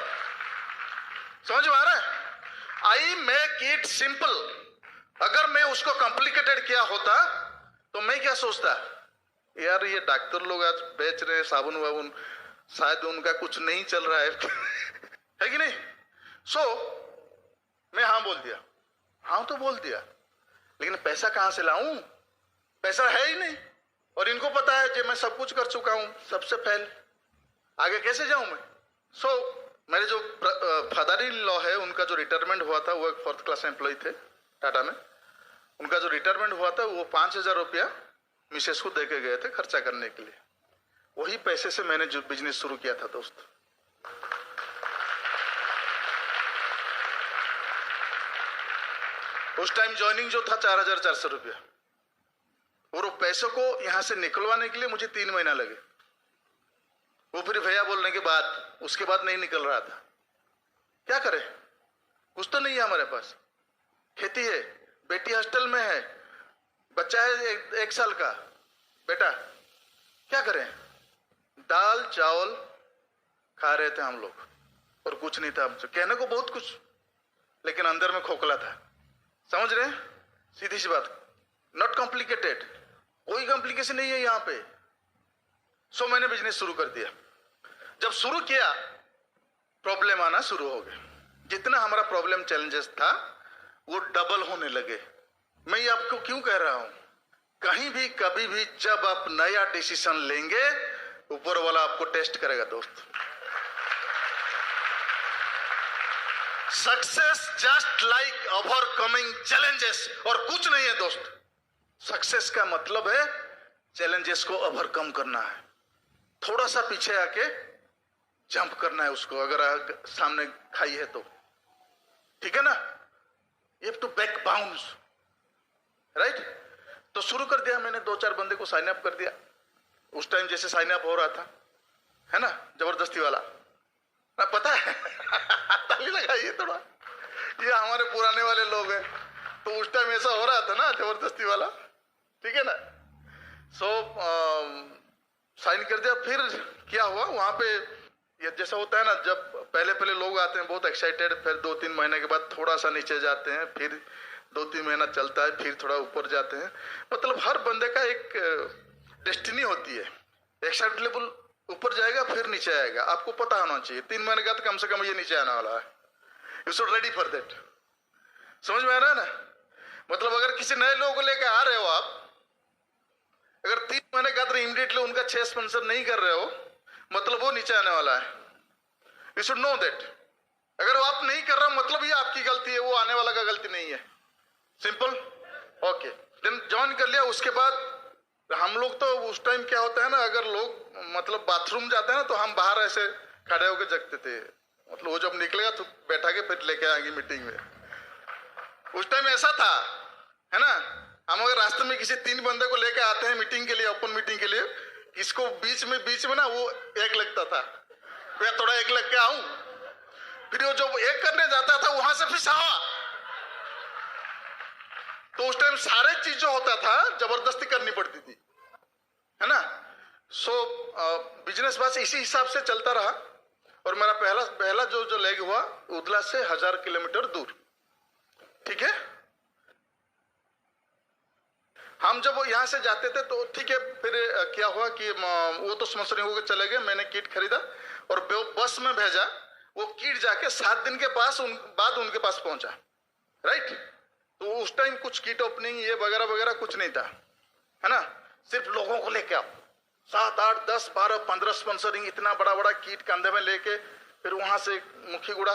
समझ में आ रहा है? I make it simple. अगर मैं उसको कॉम्प्लिकेटेड किया होता तो मैं क्या सोचता, यार ये डॉक्टर लोग आज बेच रहे हैं साबुन वाबुन, शायद उनका कुछ नहीं चल रहा है है कि नहीं? सो मैं हाँ बोल दिया, हाँ तो बोल दिया, लेकिन पैसा कहां से लाऊं? पैसा है ही नहीं, और इनको पता है कि मैं सब कुछ कर चुका हूं, सबसे फेल, आगे कैसे जाऊं मैं? सो मेरे जो फादर इन लॉ है उनका जो रिटायरमेंट हुआ था, वो एक 4th क्लास एम्प्लॉय थे टाटा में, उनका जो रिटायरमेंट हुआ था वो 5000 रुपया मिसेस को दे के गए थे खर्चा करने के लिए। वही पैसे से मैंने जो बिजनेस शुरू किया था दोस्त। उस टाइम ज्वाइनिंग जो था 4400 रुपया, और वो पैसों को यहां से निकलवाने के लिए मुझे 3 महीना लगे। वो फिर भैया बोलने के बाद उसके बाद नहीं निकल रहा था। क्या करें, कुछ तो नहीं है हमारे पास, खेती है, बेटी हॉस्टल में है, बच्चा है 1 साल का बेटा, क्या करें? दाल चावल खा रहे थे हम लोग, और कुछ नहीं था हमसे, कहने को बहुत कुछ, लेकिन अंदर में खोखला था। समझ रहे हैं? सीधी सी बात, नॉट कॉम्प्लिकेटेड, कोई कॉम्प्लिकेशन नहीं है यहां पे। सो मैंने बिजनेस शुरू कर दिया। जब शुरू किया प्रॉब्लम आना शुरू हो गए। जितना हमारा प्रॉब्लम चैलेंजेस था वो डबल होने लगे। मैं ये आपको क्यों कह रहा हूं, कहीं भी कभी भी जब आप नया डिसीजन लेंगे ऊपर वाला आपको टेस्ट करेगा दोस्त। Success just like overcoming challenges, और कुछ नहीं है दोस्त। सक्सेस का मतलब है चैलेंजेस को ओवरकम करना है, थोड़ा सा पीछे आके जंप करना है उसको, अगर सामने खाई है तो, ठीक है ना? ये तो बैक बाउंस, राइट? तो शुरू कर दिया मैंने, 2-4 बंदे को साइन अप कर दिया। उस टाइम जैसे साइन अप हो रहा था, है ना, जबरदस्ती वाला ना, पता है ताली लगाइए थोड़ा, ये हमारे पुराने वाले लोग हैं, तो उस टाइम ऐसा हो रहा था ना जबरदस्ती वाला, ठीक है ना? सो साइन कर दिया। फिर क्या हुआ वहां पे, ये जैसा होता है ना, जब पहले लोग आते हैं बहुत एक्साइटेड, फिर 2-3 महीने के बाद थोड़ा सा नीचे जाते हैं, फिर 2-3 महीना चलता है, फिर थोड़ा ऊपर जाते हैं। मतलब हर बंदे का एक डेस्टिनी होती है, एक सर्टेन लेवल ऊपर जाएगा फिर नीचे आएगा, आपको पता होना चाहिए। 3 महीने का तो कम से कम ये नीचे आने वाला है, you should ready for that. समझ में आ रहा है ना? मतलब अगर किसी नए लोगों को लेकर आ रहे हो आप, अगर 3 महीने का तो इमीडिएटली उनका 6 स्पॉन्सर नहीं कर रहे हो, मतलब वो नीचे आने वाला है। You should know that. अगर वो आप नहीं कर रहा मतलब ये आपकी गलती है, वो आने वाला का गलती नहीं है। Simple, okay. देन ज्वाइन कर लिया। उसके बाद हम लोग तो उस टाइम क्या होता है ना, अगर लोग मतलब बाथरूम जाते हैं ना तो हम बाहर ऐसे खड़े होकर जगते थे, मतलब वो जब निकलेगा तो बैठा के फिर लेके आएंगे मीटिंग में। उस टाइम ऐसा था, है ना? हम अगर रास्ते में किसी 3 बंदे को लेके आते हैं मीटिंग के लिए, ओपन मीटिंग के लिए, इसको बीच में ना वो एक लगता था, मैं थोड़ा एक लग के आऊं, फिर वो जो एक करने जाता था वहां से फिर सावा। तो उस टाइम सारे चीज जो होता था जबरदस्ती करनी पड़ती थी, है ना? सो बिजनेस बस इसी हिसाब से चलता रहा। और मेरा पहला जो लेग हुआ उदला से 1000 किलोमीटर दूर, ठीक है? हम जब वो यहाँ से जाते थे तो ठीक है, फिर क्या हुआ कि वो तो स्पॉन्सरिंग होकर चले गए, मैंने किट खरीदा और बस में भेजा। वो किट जाके 7 दिन के बाद उनके पास पहुंचा। राइट। तो उस टाइम कुछ किट ओपनिंग ये वगैरह वगैरह कुछ नहीं था, है ना। सिर्फ लोगों को लेके आओ, 7, 8, 10, 12, 15 स्पॉन्सरिंग, इतना बड़ा बड़ा किट कंधे में लेके, फिर वहां से मुखीगुड़ा,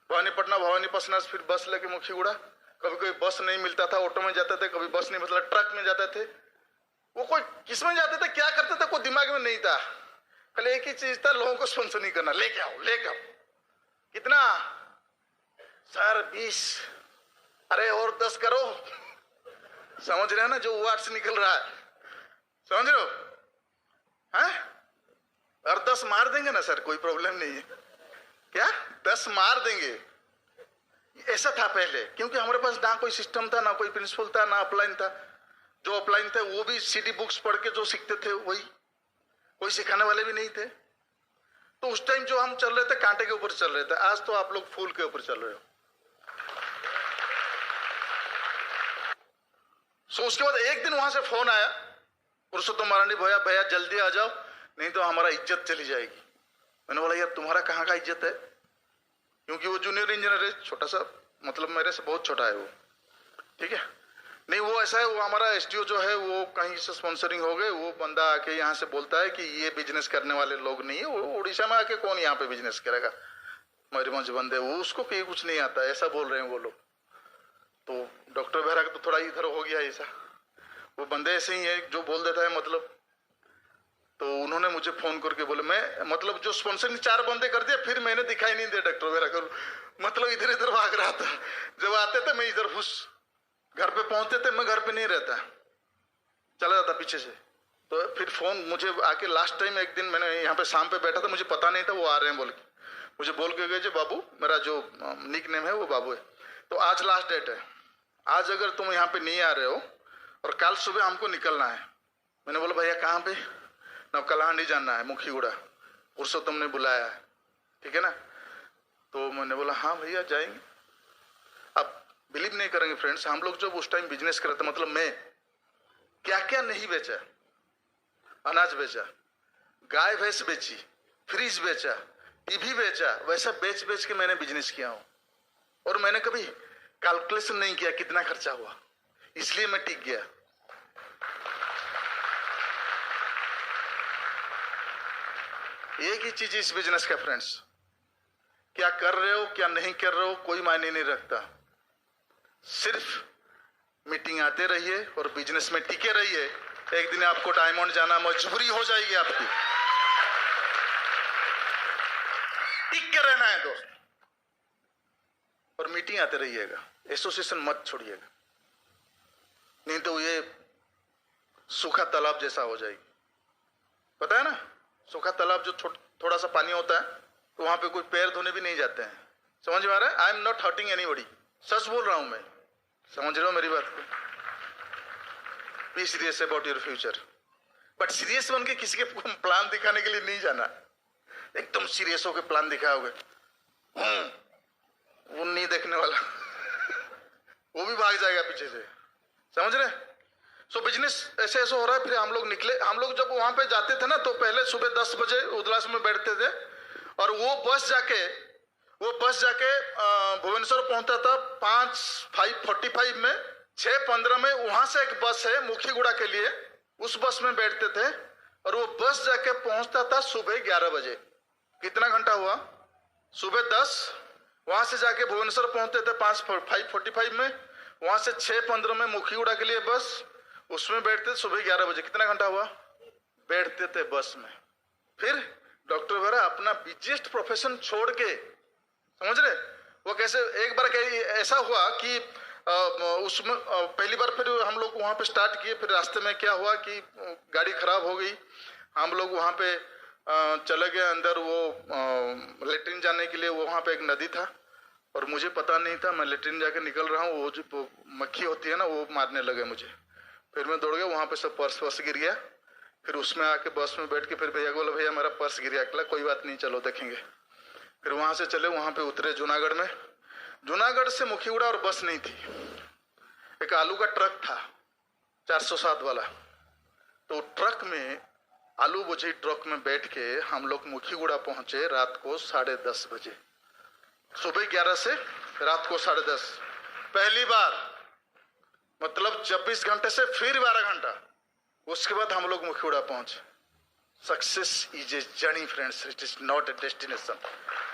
भवानीपटना, भवानी पसनास, फिर बस लेके मुखीगुड़ा। कभी कोई बस नहीं मिलता था, ऑटो में जाते थे, कभी बस नहीं मतलब ट्रक में जाते थे। वो कोई किस में जाते थे, क्या करते थे, कोई दिमाग में नहीं था। कल एक ही चीज था, लोगों को स्पॉन्सर नहीं करना, लेके आओ लेके आओ। कितना सर? 20, अरे और 10 करो। समझ रहे हैं ना जो वाट से निकल रहा है, समझ रहे हो? हैं? और 10 मार देंगे ना सर, कोई प्रॉब्लम नहीं है। क्या 10 मार देंगे? ऐसा था पहले, क्योंकि हमारे पास ना कोई सिस्टम था, ना कोई प्रिंसिपल था, ना अपलाइन था। जो अपलाइन थे वो भी सिटी बुक्स पढ़ के जो सीखते थे वही, कोई सिखाने वाले भी नहीं थे। तो उस टाइम जो हम चल रहे थे कांटे के ऊपर चल रहे थे, आज तो आप लोग फूल के ऊपर चल रहे हो। सो उसके बाद एक दिन वहां से फोन आया, पुरुषोत्तम मारांडी, भैया जल्दी आ जाओ, नहीं तो हमारा इज्जत चली जाएगी। मैंने बोला यार तुम्हारा कहाँ का इज्जत है, क्योंकि वो जूनियर इंजीनियर है, छोटा सा, मतलब मेरे से बहुत छोटा है वो, ठीक है। नहीं वो ऐसा है, वो हमारा एसडीओ जो है वो कहीं से स्पॉन्सरिंग हो गए, वो बंदा आके यहाँ से बोलता है कि ये बिजनेस करने वाले लोग नहीं है, वो उड़ीसा में आके कौन यहाँ पे बिजनेस करेगा, मयूरभंज बंदे, वो उसको कहीं कुछ नहीं आता, ऐसा बोल रहे हैं वो लोग। तो डॉक्टर बेहरा का तो थोड़ा इधर हो गया ऐसा, वो बंदे ऐसे ही है जो बोल देता है मतलब। तो उन्होंने मुझे फोन करके बोले, मैं मतलब जो स्पॉन्सरिंग 4 बंदे कर दिया, फिर मैंने दिखाई नहीं दिया डॉक्टर बेहरा को, मतलब इधर इधर भाग रहा था। जब आते थे मैं इधर घुस, घर पे पहुंचते थे मैं घर पे नहीं रहता, चला जाता पीछे से। तो फिर फोन मुझे आके लास्ट टाइम एक दिन मैंने यहाँ पे शाम पे बैठा था, मुझे पता नहीं था वो आ रहे हैं बोल के, मुझे बोल के गए जो बाबू, मेरा जो निक नेम है वो बाबू है, तो आज लास्ट डेट है, आज अगर तुम यहाँ पे नहीं आ रहे हो और कल सुबह हमको निकलना है। मैंने बोला भैया कहाँ पे? नवकलहांडी जाना है, मुखीगुड़ा, पुरुषोत्तम ने बुलाया है, ठीक है ना। तो मैंने बोला हाँ भैया जाएंगे। अब बिलीव नहीं करेंगे फ्रेंड्स, हम लोग जब उस टाइम बिजनेस कर रहे थे, मतलब मैं क्या क्या नहीं बेचा, अनाज बेचा, गाय भैंस बेची, फ्रिज बेचा, टीवी बेचा, वैसा बेच बेच के मैंने बिजनेस किया हूं। और मैंने कभी कैलकुलेशन नहीं किया कितना खर्चा हुआ, इसलिए मैं टिक गया। एक ही चीज इस बिजनेस का फ्रेंड्स, क्या कर रहे हो क्या नहीं कर रहे हो कोई मायने नहीं रखता, सिर्फ मीटिंग आते रहिए और बिजनेस में टिके रहिए। एक दिन आपको डायमंड जाना मजबूरी हो जाएगी आपकी, टिक के रहना है दोस्त, और मीटिंग आते रहिएगा, एसोसिएशन मत छोड़िएगा, नहीं तो ये सूखा तालाब जैसा हो जाएगी। पता है ना, सूखा तालाब जो थोड़ा सा पानी होता है तो वहां पे कोई पैर धोने भी नहीं जाते हैं, समझ में आ रहा है? I am not hurting anybody, सच बोल रहा हूं मैं, समझ रहे हो मेरी बात को? Be serious about your future, but serious बन के किसी के प्लान दिखाने के लिए नहीं जाना। एकदम सीरियस होकर प्लान दिखाओगे, वो नहीं देखने वाला वो भी भाग जाएगा पीछे से, समझ रहे? सो बिजनेस ऐसे ऐसे हो रहा है। फिर हम लोग निकले, हम लोग जब वहां पे जाते थे ना तो पहले सुबह 10 बजे उदलास में बैठते थे, और वो बस जाके भुवनेश्वर पहुंचता था 5:45 में, 6:15 में वहां से एक बस है मुखीगुड़ा के लिए, उस बस में बैठते थे, और वो बस जाके पहुंचता था सुबह 11 बजे। कितना घंटा हुआ? सुबह 10, वहां से जाके भुवनेश्वर पहुंचते थे 5:45 में, वहां से 6:15 में मुखीगुड़ा के लिए बस, उसमें बैठते सुबह 11 बजे। कितना घंटा हुआ? बैठते थे बस में। फिर डॉक्टर बेहरा अपना बिजेस्ट प्रोफेशन छोड़ के, समझ रहे वो कैसे? एक बार ऐसा हुआ कि उसमें पहली बार फिर हम लोग वहां पे स्टार्ट किए, फिर रास्ते में क्या हुआ कि गाड़ी खराब हो गई, हम लोग वहां पे चले गए अंदर, वो लेटरिन जाने के लिए, वो वहां पे एक नदी था और मुझे पता नहीं था, मैं लेटरिन जाके निकल रहा हूँ, वो जो मक्खी होती है ना वो मारने लगे मुझे। फिर मैं दौड़ गया, वहां पे सब पर्स गिर गया, फिर उसमें आके बस में बैठ के फिर भैया को बोला भैया मेरा पर्स गिर गया, कहला कोई बात नहीं चलो देखेंगे। फिर वहां से चले, वहां पे उतरे जूनागढ़ में, जूनागढ़ से मुखीगुड़ा और बस नहीं थी, एक आलू का ट्रक था 407 वाला, तो ट्रक में आलू बोझी ट्रक में बैठ के हम लोग मुखीगुड़ा पहुंचे रात को 10:30 बजे, सुबह 11 से रात को 10:30। पहली बार, मतलब 24 घंटे से फिर 12 घंटा, उसके बाद हम लोग मुखियोड़ा पहुंचे। Success is a journey friends, it is not a destination.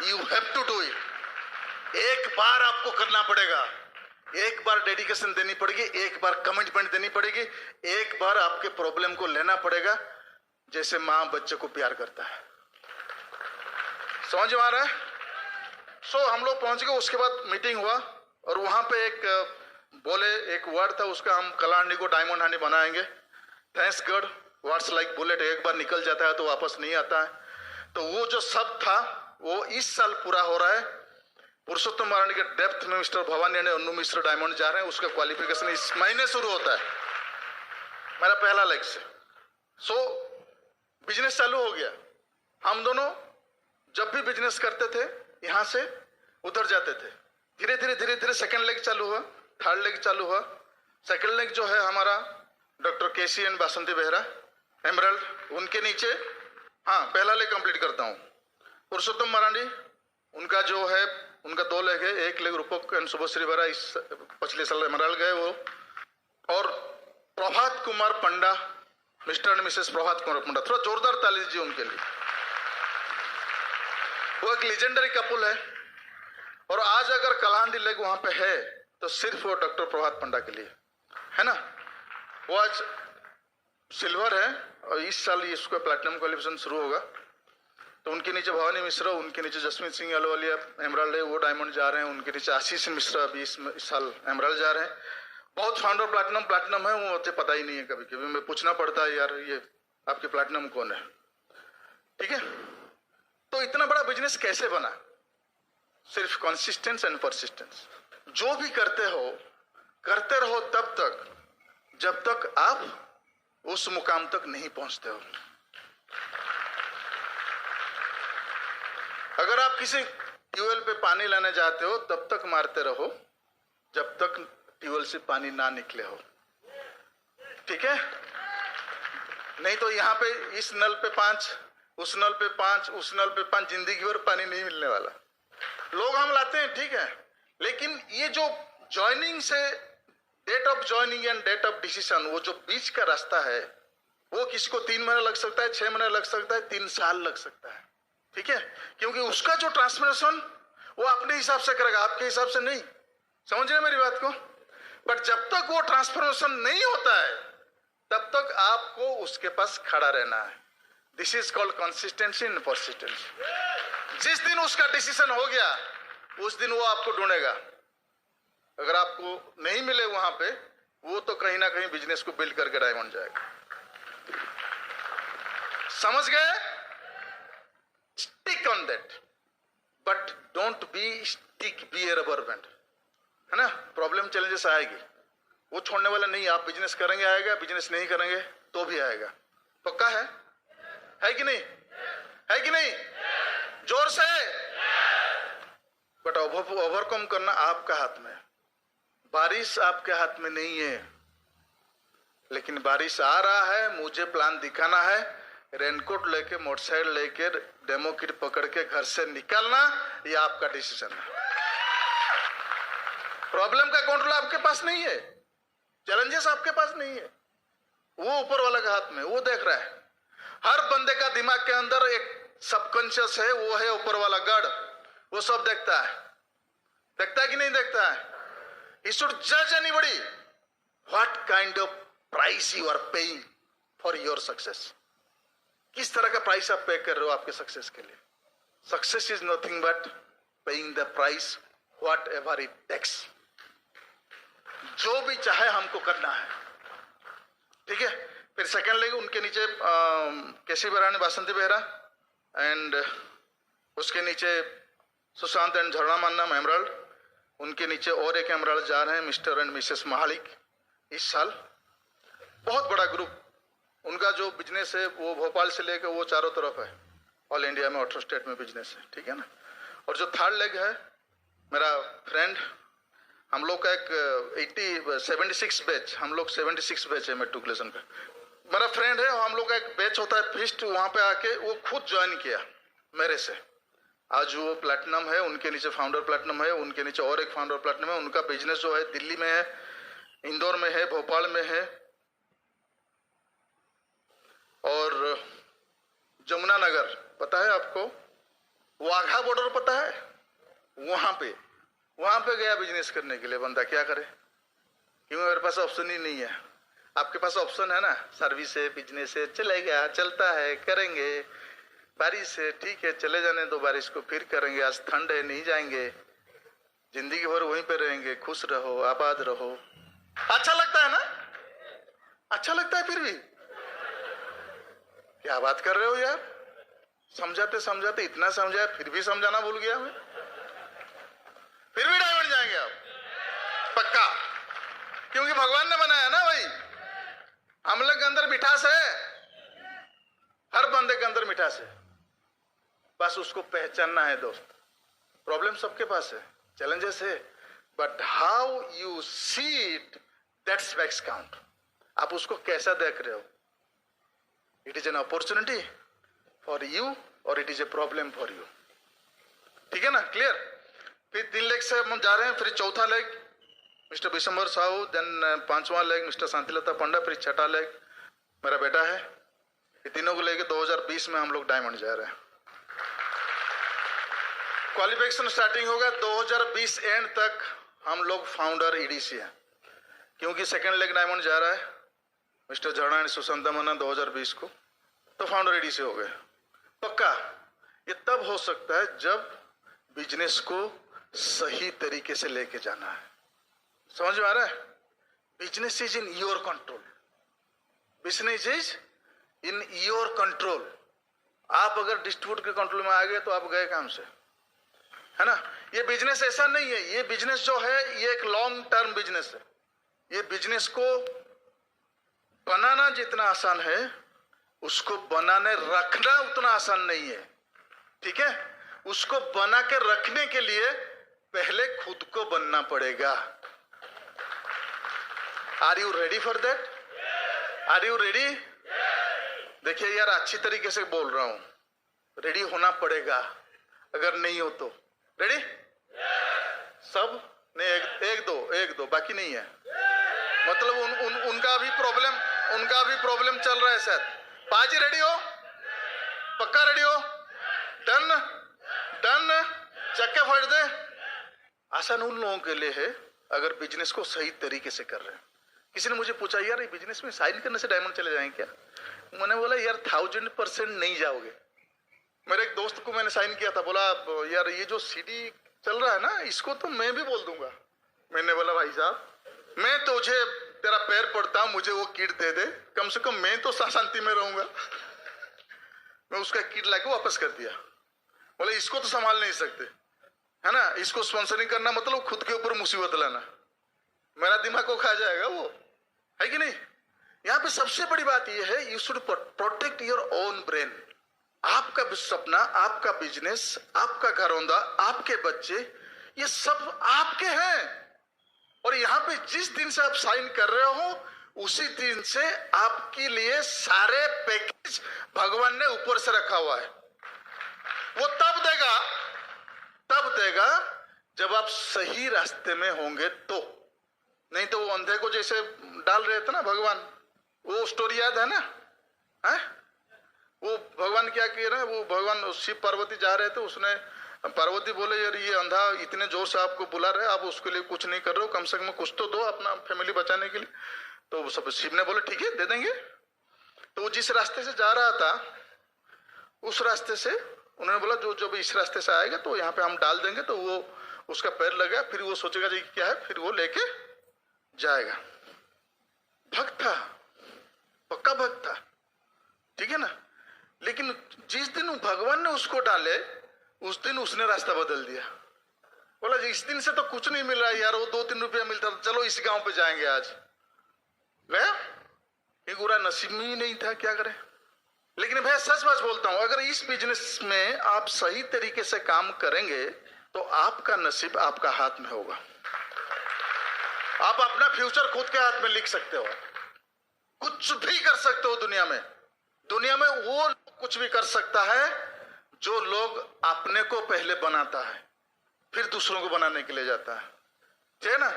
You have to do it. एक बार आपको करना पड़ेगा, एक बार डेडिकेशन देनी पड़ेगी, एक बार कमिटमेंट देनी पड़ेगी, एक बार आपके प्रॉब्लम को लेना पड़ेगा जैसे माँ बच्चे को प्यार करता है। समझ में आ रहा है? हम लोग पहुंच गए। उसके बाद मीटिंग हुआ और वहां पे एक वर्ड था, उसका हम कलांडी को डायमंड हांडी बनाएंगे। Thanks God, words like bullet, एक बार निकल जाता है तो वापस नहीं आता है। तो वो जो शब्द था वो इस साल पूरा हो रहा है। पुरुषोत्तम मारांडी के डेप्थ में मिस्टर भवानी ने अन्नू मिश्र डायमंड जा रहे हैं, उसका क्वालिफिकेशन इस महीने शुरू होता है, मेरा पहला लेग से। बिजनेस चालू हो गया। हम दोनों जब भी बिजनेस करते थे यहां से उधर जाते थे। धीरे धीरे सेकंड लेग चालू हुआ, थर्ड लेग चालू हुआ। सेकंड लेग जो है हमारा doctor K C and Basanti Behera emerald, उनके नीचे, हाँ पहला लेग कंप्लीट करता हूँ। पुरुषोत्तम मारांडी, उनका जो है उनका 2 लेग है, एक लेग रूपक एंड शुभश्री बेहरा इस पिछले साल एमरल्ड गए वो, और प्रभात कुमार पंडा, mister and Mrs Prabhat Kumar पंडा, थोड़ा जोरदार ताली दीजिए उनके लिए। वो एक लेजेंडरी कपल है और आज अगर कलांडी लेग वहां पे है तो सिर्फ वो डॉक्टर प्रभात पंडा के लिए है ना। वो आज सिल्वर है और इस साल इसका प्लैटिनम क्वालिफिकेशन शुरू होगा। तो उनके नीचे भवानी मिश्रा, उनके नीचे जसमीत सिंह अहलुवालिया एमरल्ड है, वो डायमंड जा रहे हैं। उनके नीचे आशीष मिश्रा भी इस साल एमरल्ड जा रहे हैं। बहुत फाउंडर प्लैटिनम है, वो मुझे पता ही नहीं है। कभी कभी मैं पूछना पड़ता है, यार ये आपके प्लैटिनम कौन है? ठीक है, तो इतना बड़ा बिजनेस कैसे बना? सिर्फ कंसिस्टेंस एंड परसिस्टेंस। जो भी करते रहो तब तक जब तक आप उस मुकाम तक नहीं पहुंचते हो। अगर आप किसी ट्यूबवेल पे पानी लाने जाते हो तब तक मारते रहो जब तक ट्यूबवेल से पानी ना निकले हो। ठीक है, नहीं तो यहां पे इस नल पे 5, उस नल पे 5, उस नल पे 5, जिंदगी भर पानी नहीं मिलने वाला। लोग हम लाते हैं, ठीक है, लेकिन ये जो ज्वाइनिंग से date of joining and date of decision, वो जो बीच का रास्ता है, वो किसी को 3 महीने लग सकता है, 6 महीने लग सकता है, 3 साल लग सकता है। ठीक है, क्योंकि उसका जो ट्रांसफॉर्मेशन वो अपने हिसाब से करेगा, आपके हिसाब से नहीं। समझ रहे मेरी बात को? बट जब तक वो ट्रांसफॉर्मेशन नहीं होता है तब तक आपको उसके पास खड़ा रहना है। This is called consistency and persistence. जिस दिन उसका डिसीजन हो गया उस दिन वो आपको ढूंढेगा। अगर आपको नहीं मिले वहां पे, वो तो कहीं ना कहीं बिजनेस को बिल्ड करके डायमंड जाएगा। समझ गए? Stick on that, but don't be A rubber band, है ना। प्रॉब्लम चैलेंजेस आएगी, वो छोड़ने वाला नहीं। आप बिजनेस करेंगे आएगा, बिजनेस नहीं करेंगे तो भी आएगा। पक्का है कि नहीं? है कि नहीं? जोर से। बट ओवरकम करना आपका हाथ में है। बारिश आपके हाथ में नहीं है, लेकिन बारिश आ रहा है, मुझे प्लान दिखाना है, रेनकोट लेके, मोटरसाइकिल लेके, डेमो किट पकड़ के घर से निकलना, ये आपका डिसीजन है। प्रॉब्लम का कंट्रोल आपके पास नहीं है, चैलेंजेस आपके पास नहीं है, वो ऊपर वाले के हाथ में, वो देख रहा है। हर बंदे का दिमाग के अंदर एक सबकॉन्शियस है, वो है ऊपर वाला गढ़, वो सब देखता है कि नहीं देखता है? He should judge anybody what kind of price you are paying for your success. किस तरह का प्राइस आप पे कर रहे हो आपके सक्सेस के लिए? Success is nothing but paying the price whatever it takes. जो भी चाहे हमको करना है। ठीक है, फिर सेकंड लेग उनके नीचे केसी बेहरा ने बासंती बेहरा एंड उसके नीचे सुशांत एंड झरना मान्ना एमरल्ड, उनके नीचे और एक एमरल्ड जा रहे हैं मिस्टर एंड मिसेस महालिक। इस साल बहुत बड़ा ग्रुप, उनका जो बिजनेस है वो भोपाल से लेकर वो चारों तरफ है, ऑल इंडिया में 18 स्टेट में बिजनेस है। ठीक है ना। और जो थर्ड लेग है मेरा फ्रेंड, हम लोग का एक 76 बैच, हम लोग 76 बैच है मेट्रिकुलेशन का। मेरा फ्रेंड है, हम लोग का एक बैच होता है फिस्ट, वहां पे आके वो खुद ज्वाइन किया मेरे से। आज वो प्लैटिनम है, उनके नीचे फाउंडर प्लैटिनम है, उनके नीचे और एक फाउंडर प्लैटिनम है। उनका बिजनेस जो है दिल्ली में है, इंदौर में है, भोपाल में है और जमुनानगर पता है आपको, वाघा बॉर्डर पता है, वहां पे गया बिजनेस करने के लिए। बंदा क्या करे, क्योंकि मेरे पास ऑप्शन ही नहीं है। आपके पास ऑप्शन है ना, सर्विस है, बिजनेस है, चलेगा, चलता है, करेंगे। बारिश है, ठीक है, चले जाने दो बारिश को, फिर करेंगे। आज ठंड है, नहीं जाएंगे, जिंदगी भर वहीं पे रहेंगे। खुश रहो, आबाद रहो। अच्छा लगता है ना, अच्छा लगता है। फिर भी क्या बात कर रहे हो यार, समझाते समझाते इतना समझाया, फिर भी समझाना भूल गया मैं। फिर भी डायमंड जाएंगे आप पक्का, क्योंकि भगवान ने बनाया ना भाई। हम लोग के अंदर मिठास है, हर बंदे के अंदर मिठास है, बस उसको पहचानना है दोस्त। प्रॉब्लम सबके पास है, चैलेंजेस है, but how you see it, that's max count. आप उसको कैसा देख रहे हो, it is an opportunity for you और it is a problem for you. ठीक है ना, क्लियर। फिर 3 लेग से हम जा रहे हैं, फिर चौथा leg mister Bishambar Sahu, then 5वां लेग मिस्टर शांतिलता पंडा, फिर छठा लेग मेरा बेटा है। ये तीनों को लेके 2020 में हम लोग डायमंड जा रहे हैं। क्वालिफिकेशन स्टार्टिंग होगा 2020 एंड तक हम लोग फाउंडर ईडीसी है, क्योंकि सेकंड लेग डायमंड जा रहा है मिस्टर झरना एंड सुशांत मना 2020 को, तो फाउंडर ईडीसी हो गए पक्का। ये तब हो सकता है जब बिजनेस को सही तरीके से लेके जाना है। समझ में आ रहा है, business is in your control, business is in your control. आप अगर डिस्ट्रीब्यूटर के कंट्रोल में आ गए तो आप गए काम से, है ना। ये बिजनेस ऐसा नहीं है, ये बिजनेस जो है ये एक लॉन्ग टर्म बिजनेस है। ये बिजनेस को बनाना जितना आसान है, उसको बनाने रखना उतना आसान नहीं है। ठीक है, उसको बना के रखने के लिए पहले खुद को बनना पड़ेगा। Are you ready for that? Are you ready? देखिए यार, अच्छी तरीके से बोल रहा हूं, रेडी होना पड़ेगा। अगर नहीं हो तो रेडी सब नहीं, एक दो बाकी नहीं है। मतलब उनका भी प्रॉब्लम चल रहा है शायद। पाजी रेडी हो, पक्का रेडी हो, डन चक्के फाड़ दे। आसान उन लोगों के लिए है अगर बिजनेस को सही तरीके से कर रहे हैं। किसी ने मुझे पूछा, यार ये बिजनेस में साइन करने से डायमंड चले जाएंगे क्या? मैंने बोला यार 1000% नहीं जाओगे। मेरे एक दोस्त को मैंने साइन किया था, बोला यार ये जो सीडी चल रहा है ना, इसको तो मैं भी बोल दूंगा। मैंने बोला भाई साहब, मैं तुझे तेरा पैर पड़ता हूं, मुझे वो किट दे दे, कम से कम मैं तो शांति में रहूंगा। मैं उसका किट लाके वापस कर दिया। बोले इसको तो संभाल नहीं सकते, है ना, इसको स्पॉन्सरिंग करना मतलब खुद के ऊपर मुसीबत लाना, मेरा दिमाग को खा जाएगा वो, है कि नहीं। यहाँ पे सबसे बड़ी बात यह है, you should protect your own brain. आपका सपना, आपका बिजनेस, आपका घरौंदा, आपके बच्चे, ये सब आपके हैं। और यहाँ पे जिस दिन से आप साइन कर रहे हो उसी दिन से आपके लिए सारे पैकेज भगवान ने ऊपर से रखा हुआ है। वो तब देगा जब आप सही रास्ते में होंगे तो। नहीं तो वो अंधे को जैसे डाल रहे थे ना भगवान, वो स्टोरी याद है ना, है? वो भगवान क्या किए ना, वो भगवान शिव पार्वती जा रहे थे, उसने पार्वती बोले यार ये अंधा इतने जोर से आपको बुला रहे, आप उसके लिए कुछ नहीं कर रहे हो, कम से कम कुछ तो दो अपना फैमिली बचाने के लिए। तो सब शिव ने बोले ठीक है दे देंगे। तो वो जिस रास्ते से जा रहा था उस रास्ते से उन्होंने बोला जो जब इस रास्ते से आएगा तो यहाँ पे हम डाल देंगे। तो वो उसका पैर लगा, फिर वो सोचेगा जी क्या है, फिर वो लेके जाएगा। भक्त था, पक्का भक्त था, ठीक है ना। लेकिन जिस दिन भगवान ने उसको डाले उस दिन उसने रास्ता बदल दिया। बोला इस दिन से तो कुछ नहीं मिल रहा है यार, वो 2-3 रुपया मिलता था, चलो इस गांव पे जाएंगे आज। गया, ये पूरा नसीब में ही नहीं था, क्या करें। लेकिन भैया सच बात बोलता हूं, अगर इस बिजनेस में आप सही तरीके से काम करेंगे तो आपका नसीब आपका हाथ में होगा। आप अपना फ्यूचर खुद के हाथ में लिख सकते हो, कुछ भी कर सकते हो दुनिया में। दुनिया में वो कुछ भी कर सकता है जो लोग अपने को पहले बनाता है फिर दूसरों को बनाने के लिए जाता है, ठीक है ना।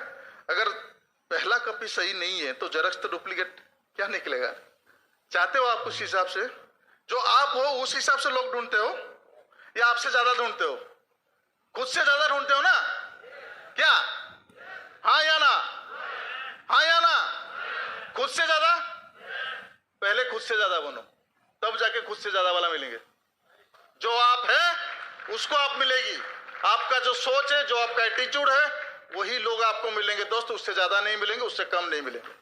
अगर पहला कॉपी सही नहीं है तो जेरॉक्स तो डुप्लीकेट क्या निकलेगा। चाहते हो आप उस हिसाब से, जो आप हो उस हिसाब से लोग ढूंढते हो या आपसे ज्यादा ढूंढते हो? खुद से ज्यादा ढूंढते हो ना, क्या? हाँ या ना? हाँ या ना? खुद से ज्यादा? पहले खुद से ज्यादा बनो, तब जाके खुद से ज्यादा वाला मिलेंगे। जो आप है उसको आप मिलेगी, आपका जो सोच है, जो आपका एटीट्यूड है, वही लोग आपको मिलेंगे दोस्त। उससे ज्यादा नहीं मिलेंगे, उससे कम नहीं मिलेंगे।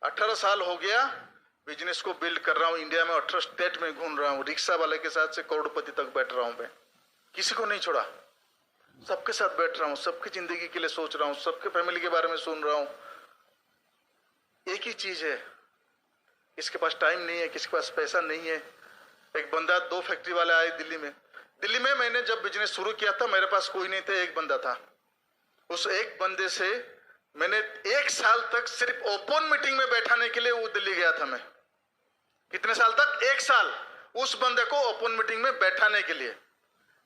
18 साल हो गया बिजनेस को बिल्ड कर रहा हूं। इंडिया में 18 स्टेट में घूम रहा हूं। रिक्शा वाले के साथ से करोड़पति तक बैठ रहा हूं मैं, किसी को नहीं छोड़ा। सबके साथ बैठ रहा हूं, सबकी जिंदगी के लिए सोच रहा हूं, सबके फैमिली के बारे में सुन रहा हूं। एक ही चीज है, किसके पास टाइम नहीं है, किसके पास पैसा नहीं है। एक बंदा, 2 फैक्ट्री वाले आए दिल्ली में मैंने जब बिजनेस शुरू किया था मेरे पास कोई नहीं था, एक बंदा था। उस एक बंदे से मैंने 1 साल तक सिर्फ ओपन मीटिंग में बैठाने के लिए वो दिल्ली गया था मैं। कितने साल तक? 1 साल उस बंदे को ओपन मीटिंग में बैठाने के लिए।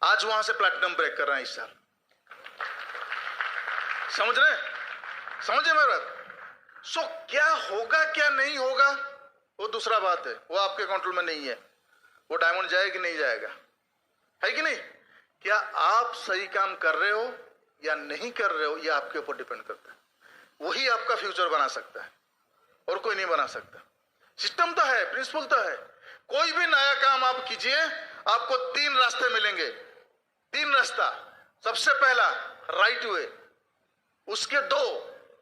आज वहां से प्लैटिनम ब्रेक कर रहा है इस साल। समझ रहे? समझे मेरी बात? सो क्या होगा क्या नहीं होगा वो दूसरा बात है, वो आपके कंट्रोल में नहीं है। वो डायमंड जाएगा कि नहीं जाएगा, है कि नहीं? क्या आप सही काम कर रहे हो या नहीं कर रहे हो, ये आपके ऊपर डिपेंड करता है। वही आपका फ्यूचर बना सकता है और कोई नहीं बना सकता। सिस्टम तो है, प्रिंसिपल तो है। कोई भी नया काम आप कीजिए, आपको 3 रास्ते मिलेंगे। 3 रास्ता। सबसे पहला राइट वे, उसके 2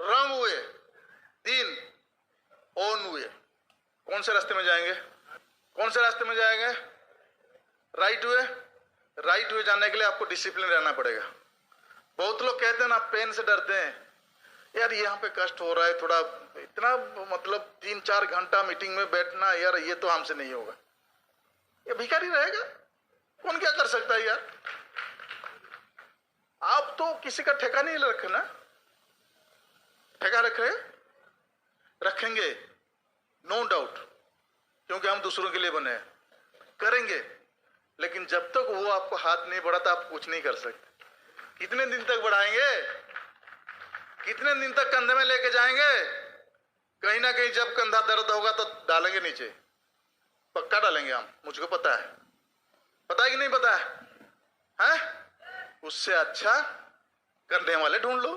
रॉन्ग वे, 3 ऑन वे। कौन से रास्ते में जाएंगे? कौन से रास्ते में जाएंगे? Right way. राइट वे जाने के लिए आपको डिसिप्लिन रहना पड़ेगा। बहुत लोग कहते हैं ना, पेन से डरते हैं। यार यहाँ पे कष्ट हो रहा है थोड़ा, इतना मतलब 3-4 घंटा मीटिंग में बैठना, यार ये तो हमसे नहीं होगा। ये भिखारी रहेगा, कौन क्या कर सकता है यार। आप तो किसी का ठेका नहीं रखे ना। ठेका रख रहे? रखेंगे, नो डाउट, क्योंकि हम दूसरों के लिए बने हैं, करेंगे। लेकिन जब तक वो आपको हाथ नहीं बढ़ाता आप कुछ नहीं कर सकते। कितने दिन तक बढ़ाएंगे? कितने दिन तक कंधे में लेके जाएंगे? कहीं ना कहीं जब कंधा दर्द होगा तो डालेंगे नीचे, पक्का डालेंगे हम, मुझको पता है। पता है कि नहीं पता है? उससे अच्छा करने वाले ढूंढ लो,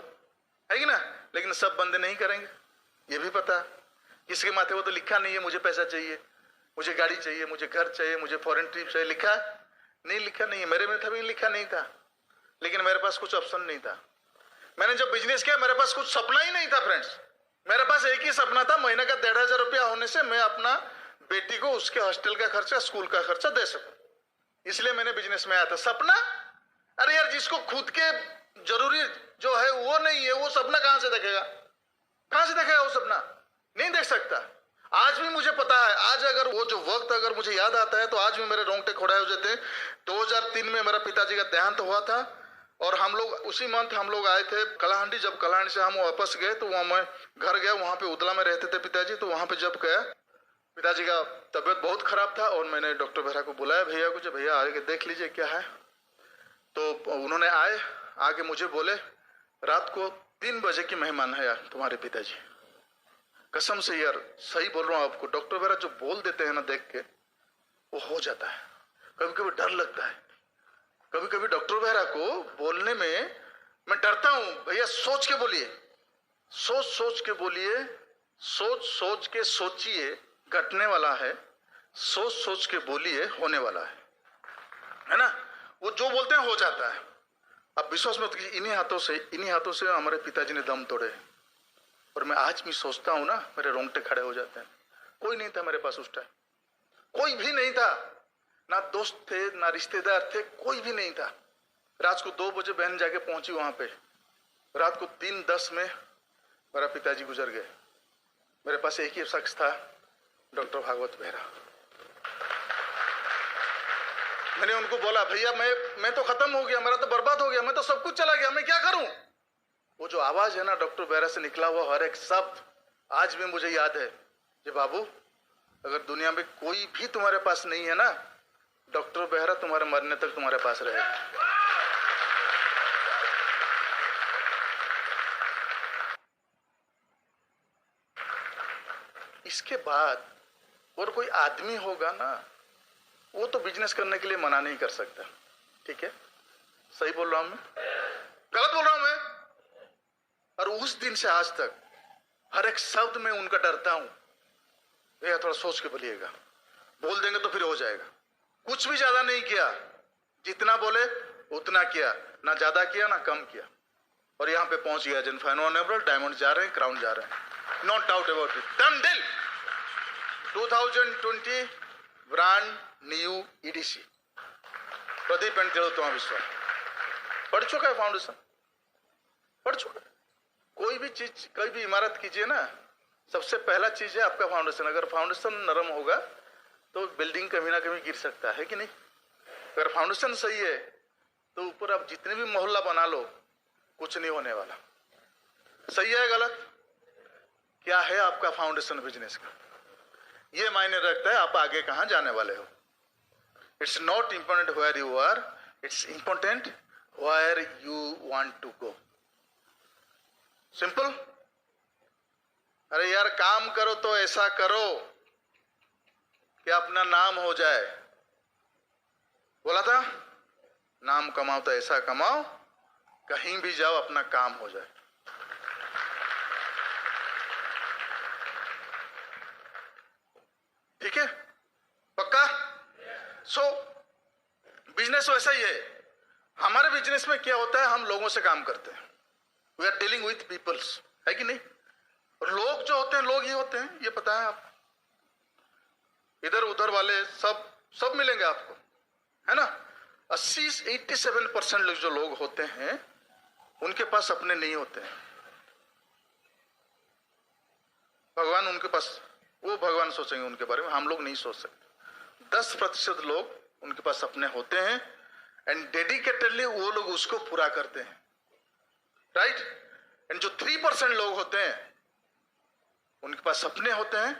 है कि ना। लेकिन सब बंदे नहीं करेंगे, ये भी पता है। किसके माथे वो तो लिखा नहीं है मुझे पैसा चाहिए, मुझे गाड़ी चाहिए, मुझे घर चाहिए, मुझे फॉरेन ट्रिप चाहिए। लिखा है? नहीं लिखा नहीं है। मेरे में था भी लिखा नहीं था, लेकिन मेरे पास कुछ ऑप्शन नहीं था। मैंने जब बिजनेस किया मेरे पास कुछ सपना ही नहीं था फ्रेंड्स। मेरे पास एक ही सपना था, महीने का 1500 रुपया होने से मैं अपना बेटी को उसके हॉस्टल का खर्चा, स्कूल का खर्चा दे सकूं। इसलिए मैंने बिजनेस में आया था। सपना? अरे यार, जिसको खुद के जरूरी जो है वो नहीं है, वो सपना कहां से देखेगा? कहां से देखेगा वो सपना? नहीं देख सकता। आज भी मुझे पता है, आज अगर वो जो वक्त अगर मुझे याद आता है तो आज भी मेरे रोंगटे खड़े हो जाते हैं। 2003 में मेरा पिताजी का देहांत हुआ था और हम लोग उसी मंथ हम लोग आए थे कलाहंडी। जब कलाहंडी से हम वापस गए तो वहां मैं घर गया, वहां पे उदला में रहते थे पिताजी। तो वहां पे जब गया, पिताजी का तबियत बहुत खराब था और मैंने डॉक्टर बेहरा को बुलाया, भैया को, जो भैया आके देख लीजिए क्या है। तो उन्होंने आके मुझे बोले, रात को 3 बजे की मेहमान है यार तुम्हारे पिताजी। कसम से यार सही बोल रहा हूँ आपको, डॉक्टर बेहरा जो बोल देते हैं ना, देख के वो हो जाता है। कभी कभी डर लगता है, कभी कभी डॉक्टर बेहरा को बोलने में मैं डरता हूं। भैया सोच के बोलिए, सोच सोच के बोलिए, सोच सोच के सोचिए, घटने वाला है। सोच सोच के बोलिए, होने वाला है ना। वो जो बोलते हैं हो जाता है। अब विश्वास मत कीजिए, इन्हीं हाथों से हमारे पिताजी ने दम तोड़े। और मैं आज भी सोचता हूं ना, मेरे रोंगटे खड़े हो जाते हैं। कोई नहीं था मेरे पास उस टाइम, कोई भी नहीं था, ना दोस्त थे ना रिश्तेदार थे, कोई भी नहीं था। रात को 2 बजे बहन जाके पहुंची वहां पे। रात को 3:10 में मेरा पिताजी गुजर गए। मेरे पास एक ही शख्स था, डॉक्टर भागवत बेहरा। मैंने उनको बोला, भैया मैं तो खत्म हो गया, मेरा तो बर्बाद हो गया, मैं तो सब कुछ चला गया, मैं क्या करूं। वो जो आवाज है ना डॉक्टर बेहरा से निकला हुआ हर एक शब्द आज भी मुझे याद है। जी बाबू, अगर दुनिया में कोई भी तुम्हारे पास नहीं है ना, डॉक्टर बेहरा तुम्हारे मरने तक तुम्हारे पास रहेगा। इसके बाद और कोई आदमी होगा ना, वो तो बिजनेस करने के लिए मना नहीं कर सकता। ठीक है, सही बोल रहा हूं मैं, गलत बोल रहा हूं मैं? और उस दिन से आज तक हर एक शब्द में उनका डरता हूं। भैया थोड़ा सोच के बोलिएगा, बोल देंगे तो फिर हो जाएगा। कुछ भी ज्यादा नहीं किया, जितना बोले उतना किया, ना ज्यादा किया ना कम किया, और यहां पे पहुंच गया। जन फाइन ऑनरेबल, डायमंड जा रहे हैं, क्राउन जा रहे हैं, not doubt about it. Done deal. 2020 brand new EDC Pradeep and Tilottama विश्वास। पढ़ चुका है फाउंडेशन, पढ़ चुका है। कोई भी चीज, कोई भी इमारत कीजिए ना, सबसे पहला चीज है आपका फाउंडेशन। अगर फाउंडेशन नरम होगा तो बिल्डिंग कभी ना कभी गिर सकता है कि नहीं? अगर फाउंडेशन सही है तो ऊपर आप जितने भी मोहल्ला बना लो, कुछ नहीं होने वाला। सही है गलत? क्या है आपका फाउंडेशन बिजनेस का, ये मायने रखता है आप आगे कहां जाने वाले हो। It's not important where you are, it's important where you want to go. Simple. अरे यार, काम करो तो ऐसा करो कि अपना नाम हो जाए। बोला था, नाम कमाओ तो ऐसा कमाओ, कहीं भी जाओ अपना काम हो जाए। ठीक है, पक्का? सो बिजनेस वैसा ही है। हमारे बिजनेस में क्या होता है, हम लोगों से काम करते हैं। We are dealing with peoples, है कि नहीं? और लोग जो होते हैं, लोग ही होते हैं, ये पता है आपको। इधर उधर वाले सब मिलेंगे आपको, है ना? 87% जो लोग होते हैं उनके पास अपने नहीं होते हैं। भगवान उनके पास, वो भगवान सोचेंगे उनके बारे में, हम लोग नहीं सोच सकते। 10% लोग उनके पास अपने होते हैं, एंड डेडिकेटेडली वो लोग उसको पूरा करते हैं, राइट? एंड जो 3% लोग होते हैं उनके पास अपने होते हैं,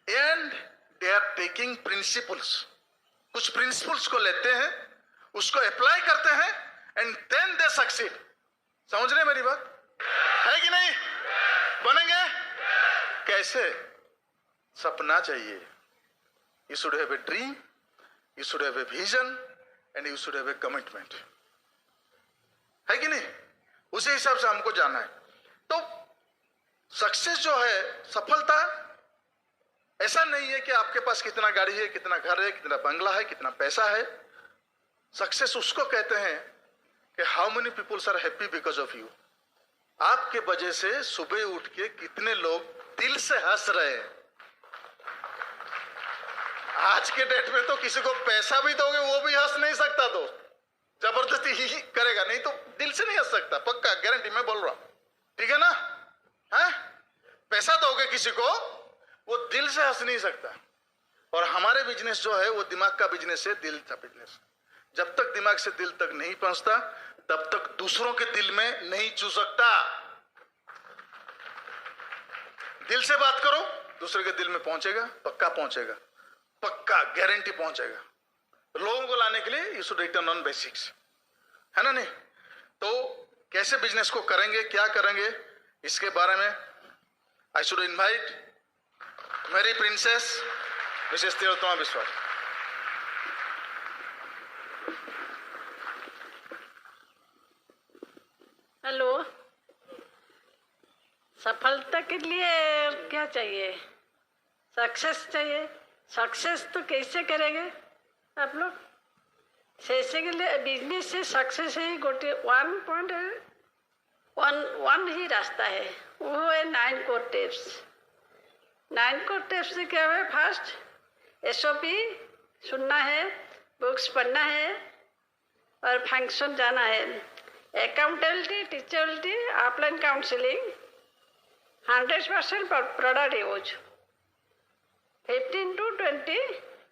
and they are taking principles. कुछ प्रिंसिपल्स को लेते हैं, उसको अप्लाई करते हैं, एंड देन दे सक्सीड। समझ रहे मेरी बात? है कि नहीं? बनेंगे कैसे? सपना चाहिए। You should have a dream, you should have a vision, and you should have a commitment. है कि नहीं? उसी हिसाब से हमको जाना है। तो सक्सेस जो है, सफलता ऐसा नहीं है कि आपके पास कितना गाड़ी है, कितना घर है, कितना बंगला है, कितना पैसा है। सक्सेस उसको कहते हैं कि how many peoples are happy because of you. आपके वजह से सुबह उठ के कितने लोग दिल से हंस रहे हैं। आज के डेट में तो किसी को पैसा भी दोगे वो भी हंस नहीं सकता, दोस्त। जबरदस्ती ही करेगा, नहीं तो दिल से नहीं हंस सकता, पक्का गारंटी मैं बोल रहा हूं। ठीक है ना? है? पैसा दोगे किसी को, वो दिल से हंस नहीं सकता। और हमारे बिजनेस जो है वो दिमाग का बिजनेस है, दिल का बिजनेस। जब तक दिमाग से दिल तक नहीं पहुंचता तब तक दूसरों के दिल में नहीं छू सकता। दिल से बात करो, दूसरे के दिल में पहुंचेगा, पक्का पहुंचेगा, पक्का गारंटी पहुंचेगा। लोगों को लाने के लिए you should return on basics, है ना? नहीं तो कैसे बिजनेस को करेंगे, क्या करेंगे, इसके बारे में आई शुड इनवाइट मेरी प्रिंसेस मिसेस तिलोत्तमा विश्वास। हेलो। सफलता के लिए क्या चाहिए? सक्सेस चाहिए। सक्सेस तो कैसे करेंगे आप लोग? कैसे के लिए बिजनेस से सक्सेस ही गोटे वन ही रास्ता है, वो है 9 कोर टिप्स। 9 कोर टिप्स से क्या है? फर्स्ट SOP सुनना है, बुक्स पढ़ना है और फंक्शन जाना है। Accountability, teachability, offline counselling, 100% product use, 15 to 20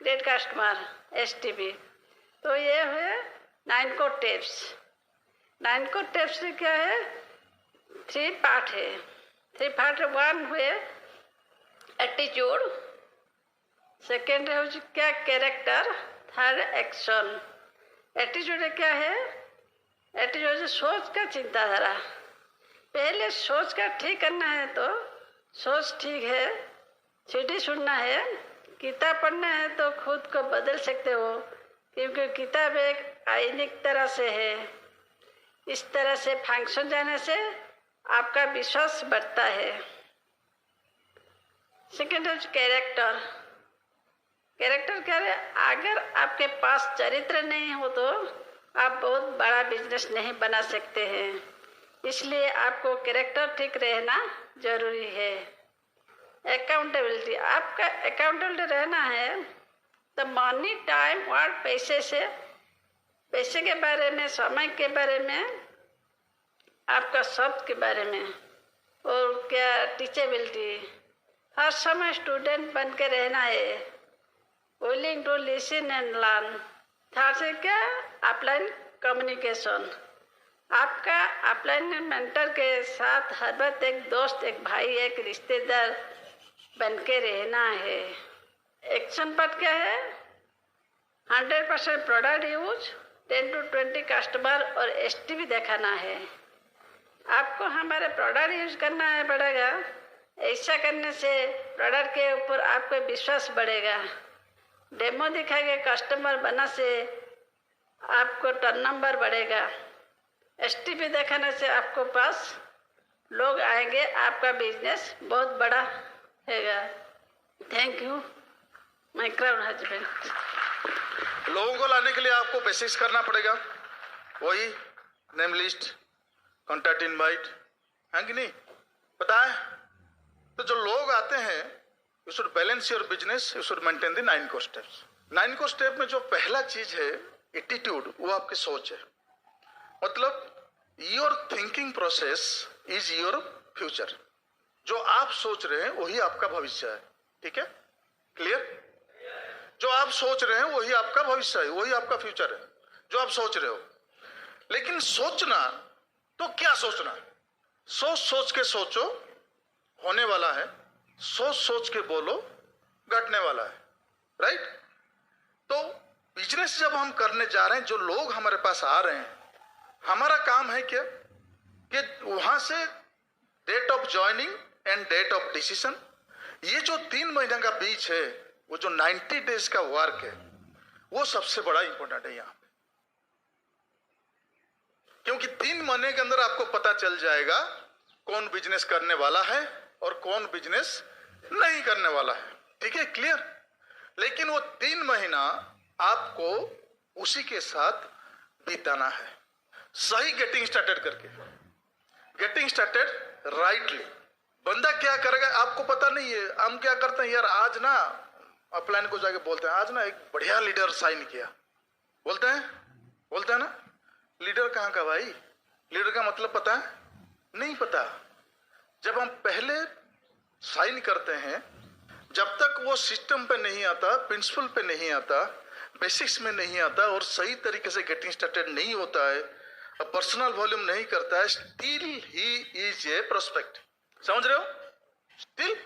great customer STP। तो ये है 9 कोर टिप्स। 9 कोर टिप्स से क्या है? 3 पार्ट है। 3 पार्ट 1 हुए एटीट्यूड, सेकेंड है क्या कैरेक्टर, थर्ड एक्शन। एटीट्यूड क्या है? एटीट्यूड सोच का चिंताधारा। पहले सोच का ठीक करना है तो सोच ठीक है, सीढ़ी सुनना है, किताब पढ़ना है तो खुद को बदल सकते हो, क्योंकि किताब एक आईनिक तरह से है। इस तरह से फंक्शन जाने से आपका विश्वास बढ़ता है। सेकेंड है कैरेक्टर। कैरेक्टर क्या है? अगर आपके पास चरित्र नहीं हो तो आप बहुत बड़ा बिजनेस नहीं बना सकते हैं, इसलिए आपको कैरेक्टर ठीक रहना जरूरी है। अकाउंटेबिलिटी, आपका अकाउंटेबिलिटी रहना है तो मनी, टाइम और पैसे के बारे में, समय के बारे में, आपका शब्द के बारे में। और क्या टीचेबिलिटी, हर समय स्टूडेंट बन के रहना है, willing to listen and learn. Third से क्या? अपलाइन कम्युनिकेशन, आपका अपलाइन मेंटर के साथ हर वक्त एक दोस्त, एक भाई, एक रिश्तेदार बन के रहना है। एक्शन पार्ट क्या है? 100% प्रोडक्ट यूज, 10 to 20 कस्टमर और एसटीवी दिखाना है। आपको हमारे प्रोडक्ट यूज करना है पड़ेगा। ऐसा करने से प्रोडक्ट के ऊपर आपका विश्वास बढ़ेगा। डेमो दिखाएंगे कस्टमर बना से आपको टर्न नंबर बढ़ेगा। एसटीपी दिखाने से आपको पास लोग आएंगे, आपका बिजनेस बहुत बड़ा होगा। Thank you my crown husband. लोगों को लाने के लिए आपको बेसिक्स करना पड़ेगा, वही नेम लिस्ट, कॉन्टैक्ट इनवाइट, है कि नहीं? पता है? तो जो लोग आते हैं, you should balance your business, you should maintain the 9 core steps। 9 core step में जो पहला चीज है एटीट्यूड, वो आपकी सोच है। मतलब your thinking process is your future. जो आप सोच रहे हैं वही आपका भविष्य है। ठीक है? क्लियर? जो आप सोच रहे हैं वही आपका भविष्य है, वही आपका फ्यूचर है, जो आप सोच रहे हो। लेकिन सोचना तो क्या सोचना? सोच सोच के सोचो, होने वाला है। सोच सोच के बोलो, घटने वाला है। राइट? तो बिजनेस जब हम करने जा रहे हैं, जो लोग हमारे पास आ रहे हैं, हमारा काम है क्या कि वहां से date of joining and date of decision, ये जो 3 महीने का बीच है, वो जो 90 डेज का वर्क है, वो सबसे बड़ा इंपॉर्टेंट है यहाँ पे। क्योंकि 3 महीने के अंदर आपको पता चल जाएगा कौन बिजनेस करने वाला है और कौन बिजनेस नहीं करने वाला है। ठीक है? क्लियर? लेकिन वो 3 महीना आपको उसी के साथ बिताना है, सही गेटिंग स्टार्टेड करके, गेटिंग स्टार्टेड राइटली। बंदा क्या करेगा आपको पता नहीं है। हम क्या करते हैं यार, आज ना अपलाइन को जाके बोलते हैं, आज ना एक बढ़िया लीडर साइन किया, बोलते हैं ना। लीडर कहाँ का भाई? लीडर का मतलब पता है? नहीं पता। जब हम पहले साइन करते हैं, जब तक वो सिस्टम पे नहीं आता, प्रिंसिपल पे नहीं आता, बेसिक्स में नहीं आता और सही तरीके से गेटिंग स्टार्टेड नहीं होता है, पर्सनल वॉल्यूम नहीं करता है, still he is a prospect. समझ रहे हो? Still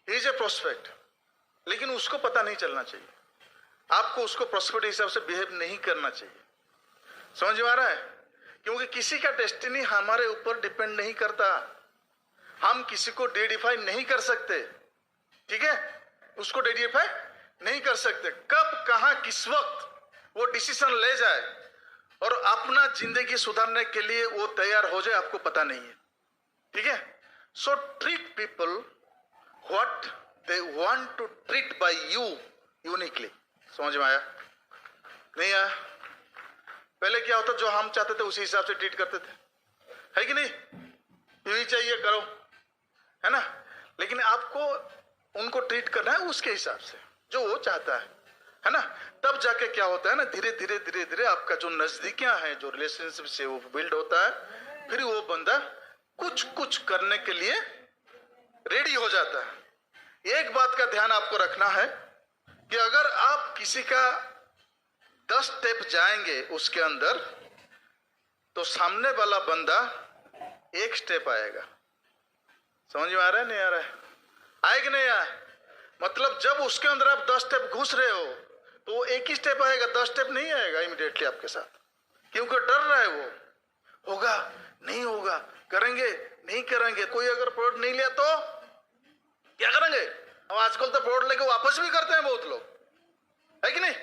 he is a prospect. लेकिन उसको पता नहीं चलना चाहिए। आपको उसको प्रोस्पेक्ट हिसाब से बिहेव नहीं करना चाहिए। समझ में आ रहा है? क्योंकि किसी का डेस्टिनी हमारे ऊपर डिपेंड नहीं करता। हम किसी को डिफाइन नहीं कर सकते। ठीक है? उसको डिफाइन नहीं कर सकते। कब, कहां, किस वक्त वो डिसीजन ले जाए और अपना जिंदगी सुधारने के लिए वो तैयार हो जाए, आपको पता नहीं है। ठीक है? So treat people what they want to treat by you uniquely. समझ में आया? नहीं आया? पहले क्या होता, जो हम चाहते थे उसी हिसाब से ट्रीट करते थे, है कि नहीं? यही चाहिए करो, है ना? लेकिन आपको उनको ट्रीट करना है उसके हिसाब से जो वो चाहता है ना? तब जाके क्या होता है ना, धीरे धीरे आपका जो नजदीकियां हैं, जो रिलेशनशिप से वो बिल्ड होता है। फिर वो बंदा कुछ करने के लिए रेडी हो जाता है। एक बात का ध्यान आपको रखना है कि अगर आप किसी का 10 स्टेप जाएंगे उसके अंदर, तो सामने वाला बंदा 1 स्टेप आएगा। समझ में आ रहा है? नहीं आ रहा है? आए कि नहीं आए? मतलब जब उसके अंदर आप 10 स्टेप घुस रहे हो तो वो एक ही स्टेप आएगा, 10 स्टेप नहीं आएगा इमीडिएटली आपके साथ, क्योंकि डर रहा है वो, होगा नहीं होगा, करेंगे नहीं करेंगे, कोई अगर प्रोडक्ट नहीं लिया तो क्या करेंगे। अब आजकल तो प्रोडक्ट लेके वापस भी करते हैं बहुत लोग, है कि नहीं।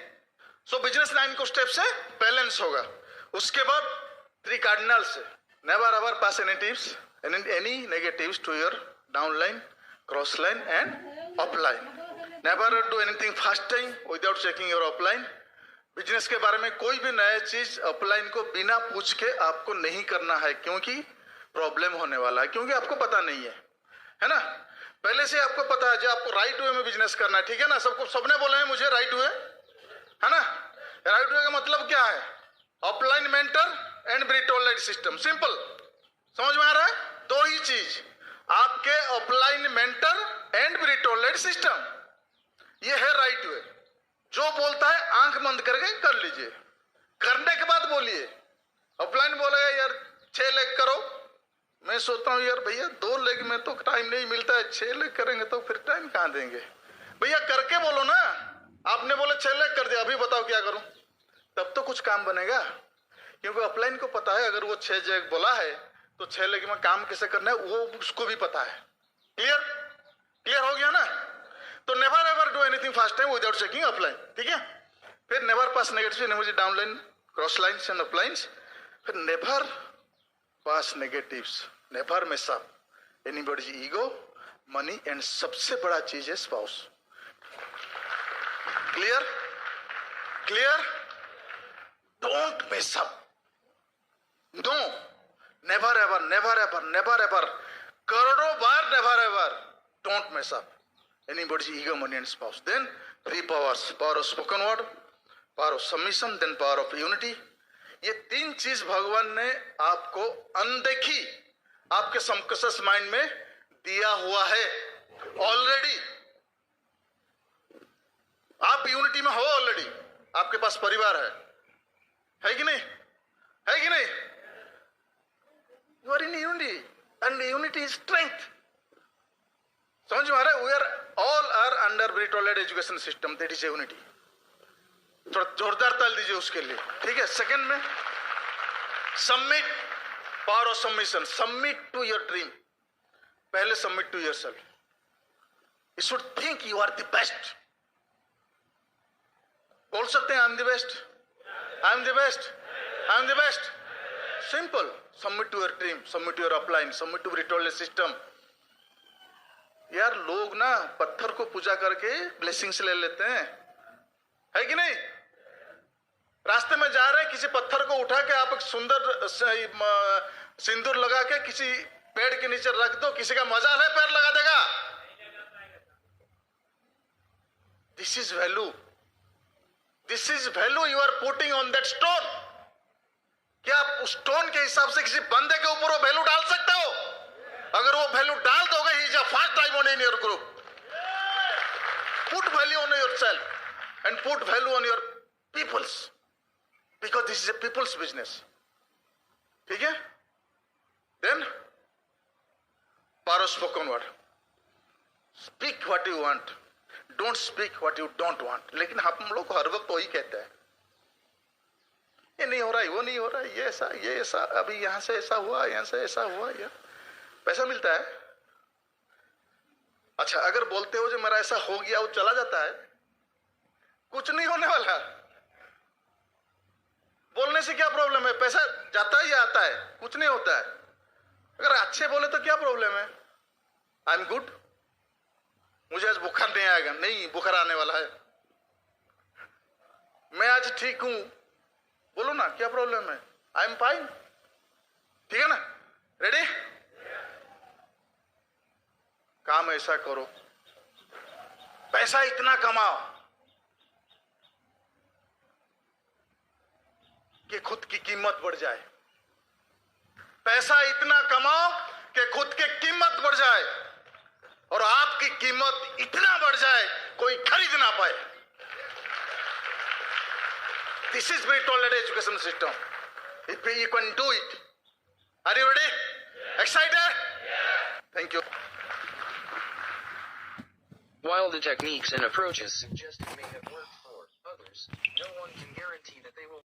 सो बिजनेस लाइन को स्टेप से बैलेंस होगा। उसके बाद 3 cardinals, never ever pass any negatives to your downline, cross line and upline. Never do anything first time without checking your upline. Business के बारे में कोई भी नया चीज अपलाइन को बिना पूछ के आपको नहीं करना है, क्योंकि प्रॉब्लम होने वाला है, क्योंकि आपको पता नहीं है ना। पहले से आपको पता है जो आपको राइट वे में बिजनेस करना है, ठीक है ना। सबने बोले हैं मुझे राइट वे, है ना। राइट वे का मतलब क्या है, upline mentor and Britolite system, simple, समझ में आ रहा है। 2 ही चीज, आपके upline mentor and Britolite system, ये है राइट वे। जो बोलता है आंख बंद करके कर लीजिए, करने के बाद बोलिए। अपलाइन बोलेगा यार 6 लेग करो, मैं सोचता हूँ यार भैया 2 लेग में तो टाइम नहीं मिलता है, 6 लेग करेंगे तो फिर टाइम कहाँ देंगे। भैया करके बोलो ना, आपने बोले 6 लेग कर दिया, अभी बताओ क्या करूं, तब तो कुछ काम बनेगा। क्योंकि अपलाइन को पता है अगर वो 6 जगह बोला है तो 6 लेग में काम कैसे करना है वो उसको भी पता है। क्लियर हो गया ना। तो never ever do anything first time without checking upline, ठीक है। फिर never pass negative downline, cross lines and uplines. फिर never pass negatives, never mess up anybody's ego, money एंड सबसे बड़ा चीज है spouse. Clear, don't mess up, no, never ever, करोड़ों बार never ever, don't mess up anybody's ego, money and spouse. Then 3 powers, power of spoken word, power of submission, then power of unity. ये 3 चीज भगवान ने आपको अनदेखी आपके subconscious mind में दिया हुआ है ऑलरेडी। आप यूनिटी में हो ऑलरेडी, आपके पास परिवार है कि नहीं। You are in unity and unity is strength, समझ में आ रहा है। We are all are under Britolite education system, that is unity. थोड़ा जोरदार ताल दीजिए उसके लिए, ठीक है। सेकंड में submit, power of submission, submit to your dream. पहले submit to yourself, you should think you are the best. बोल सकते हैं I am the best, I am the best, I am the best, simple. Submit to your dream, submit to your upline, submit to Britolite system. यार लोग ना पत्थर को पूजा करके blessings ले लेते हैं, है कि नहीं। रास्ते में जा रहे हैं, किसी पत्थर को उठा के आप एक सुंदर सिंदूर लगा के किसी पेड़ के नीचे रख दो, किसी का मजाल है पैर लगा देगा। This is value you are putting on that stone. क्या आप उस स्टोन के हिसाब से किसी बंदे के ऊपर वो वैल्यू डाल सकते हो? अगर वो वैल्यू डाल दोगे, he is a first diamond in your group. Put value on yourself and put value on your peoples, because this is a peoples business, ठीक है। Then power of spoken word, speak what you want, don't speak what you don't want. लेकिन हम लोग हर वक्त वही कहते हैं, ये नहीं हो रहा है, वो नहीं हो रहा है, ये ऐसा, अभी यहां से ऐसा हुआ, यहां से ऐसा हुआ, या पैसा मिलता है। अच्छा, अगर बोलते हो जो मेरा ऐसा हो गया, वो चला जाता है, कुछ नहीं होने वाला। बोलने से क्या प्रॉब्लम है, पैसा जाता है या आता है, कुछ नहीं होता है। अगर अच्छे बोले तो क्या प्रॉब्लम है, आई एम गुड, मुझे आज बुखार नहीं आएगा, नहीं बुखार आने वाला है, मैं आज ठीक हूं, बोलो ना, क्या प्रॉब्लम है, आई एम फाइन, ठीक है ना। रेडी, काम ऐसा करो, पैसा इतना कमाओ कि खुद की कीमत बढ़ जाए, पैसा इतना कमाओ कि खुद की कीमत बढ़ जाए, और आपकी कीमत इतना बढ़ जाए कोई खरीद ना पाए। This is Britolite education system, if you can do it. Are you ready, excited? Thank you. While the techniques and approaches suggested may have worked for others, no one can guarantee that they will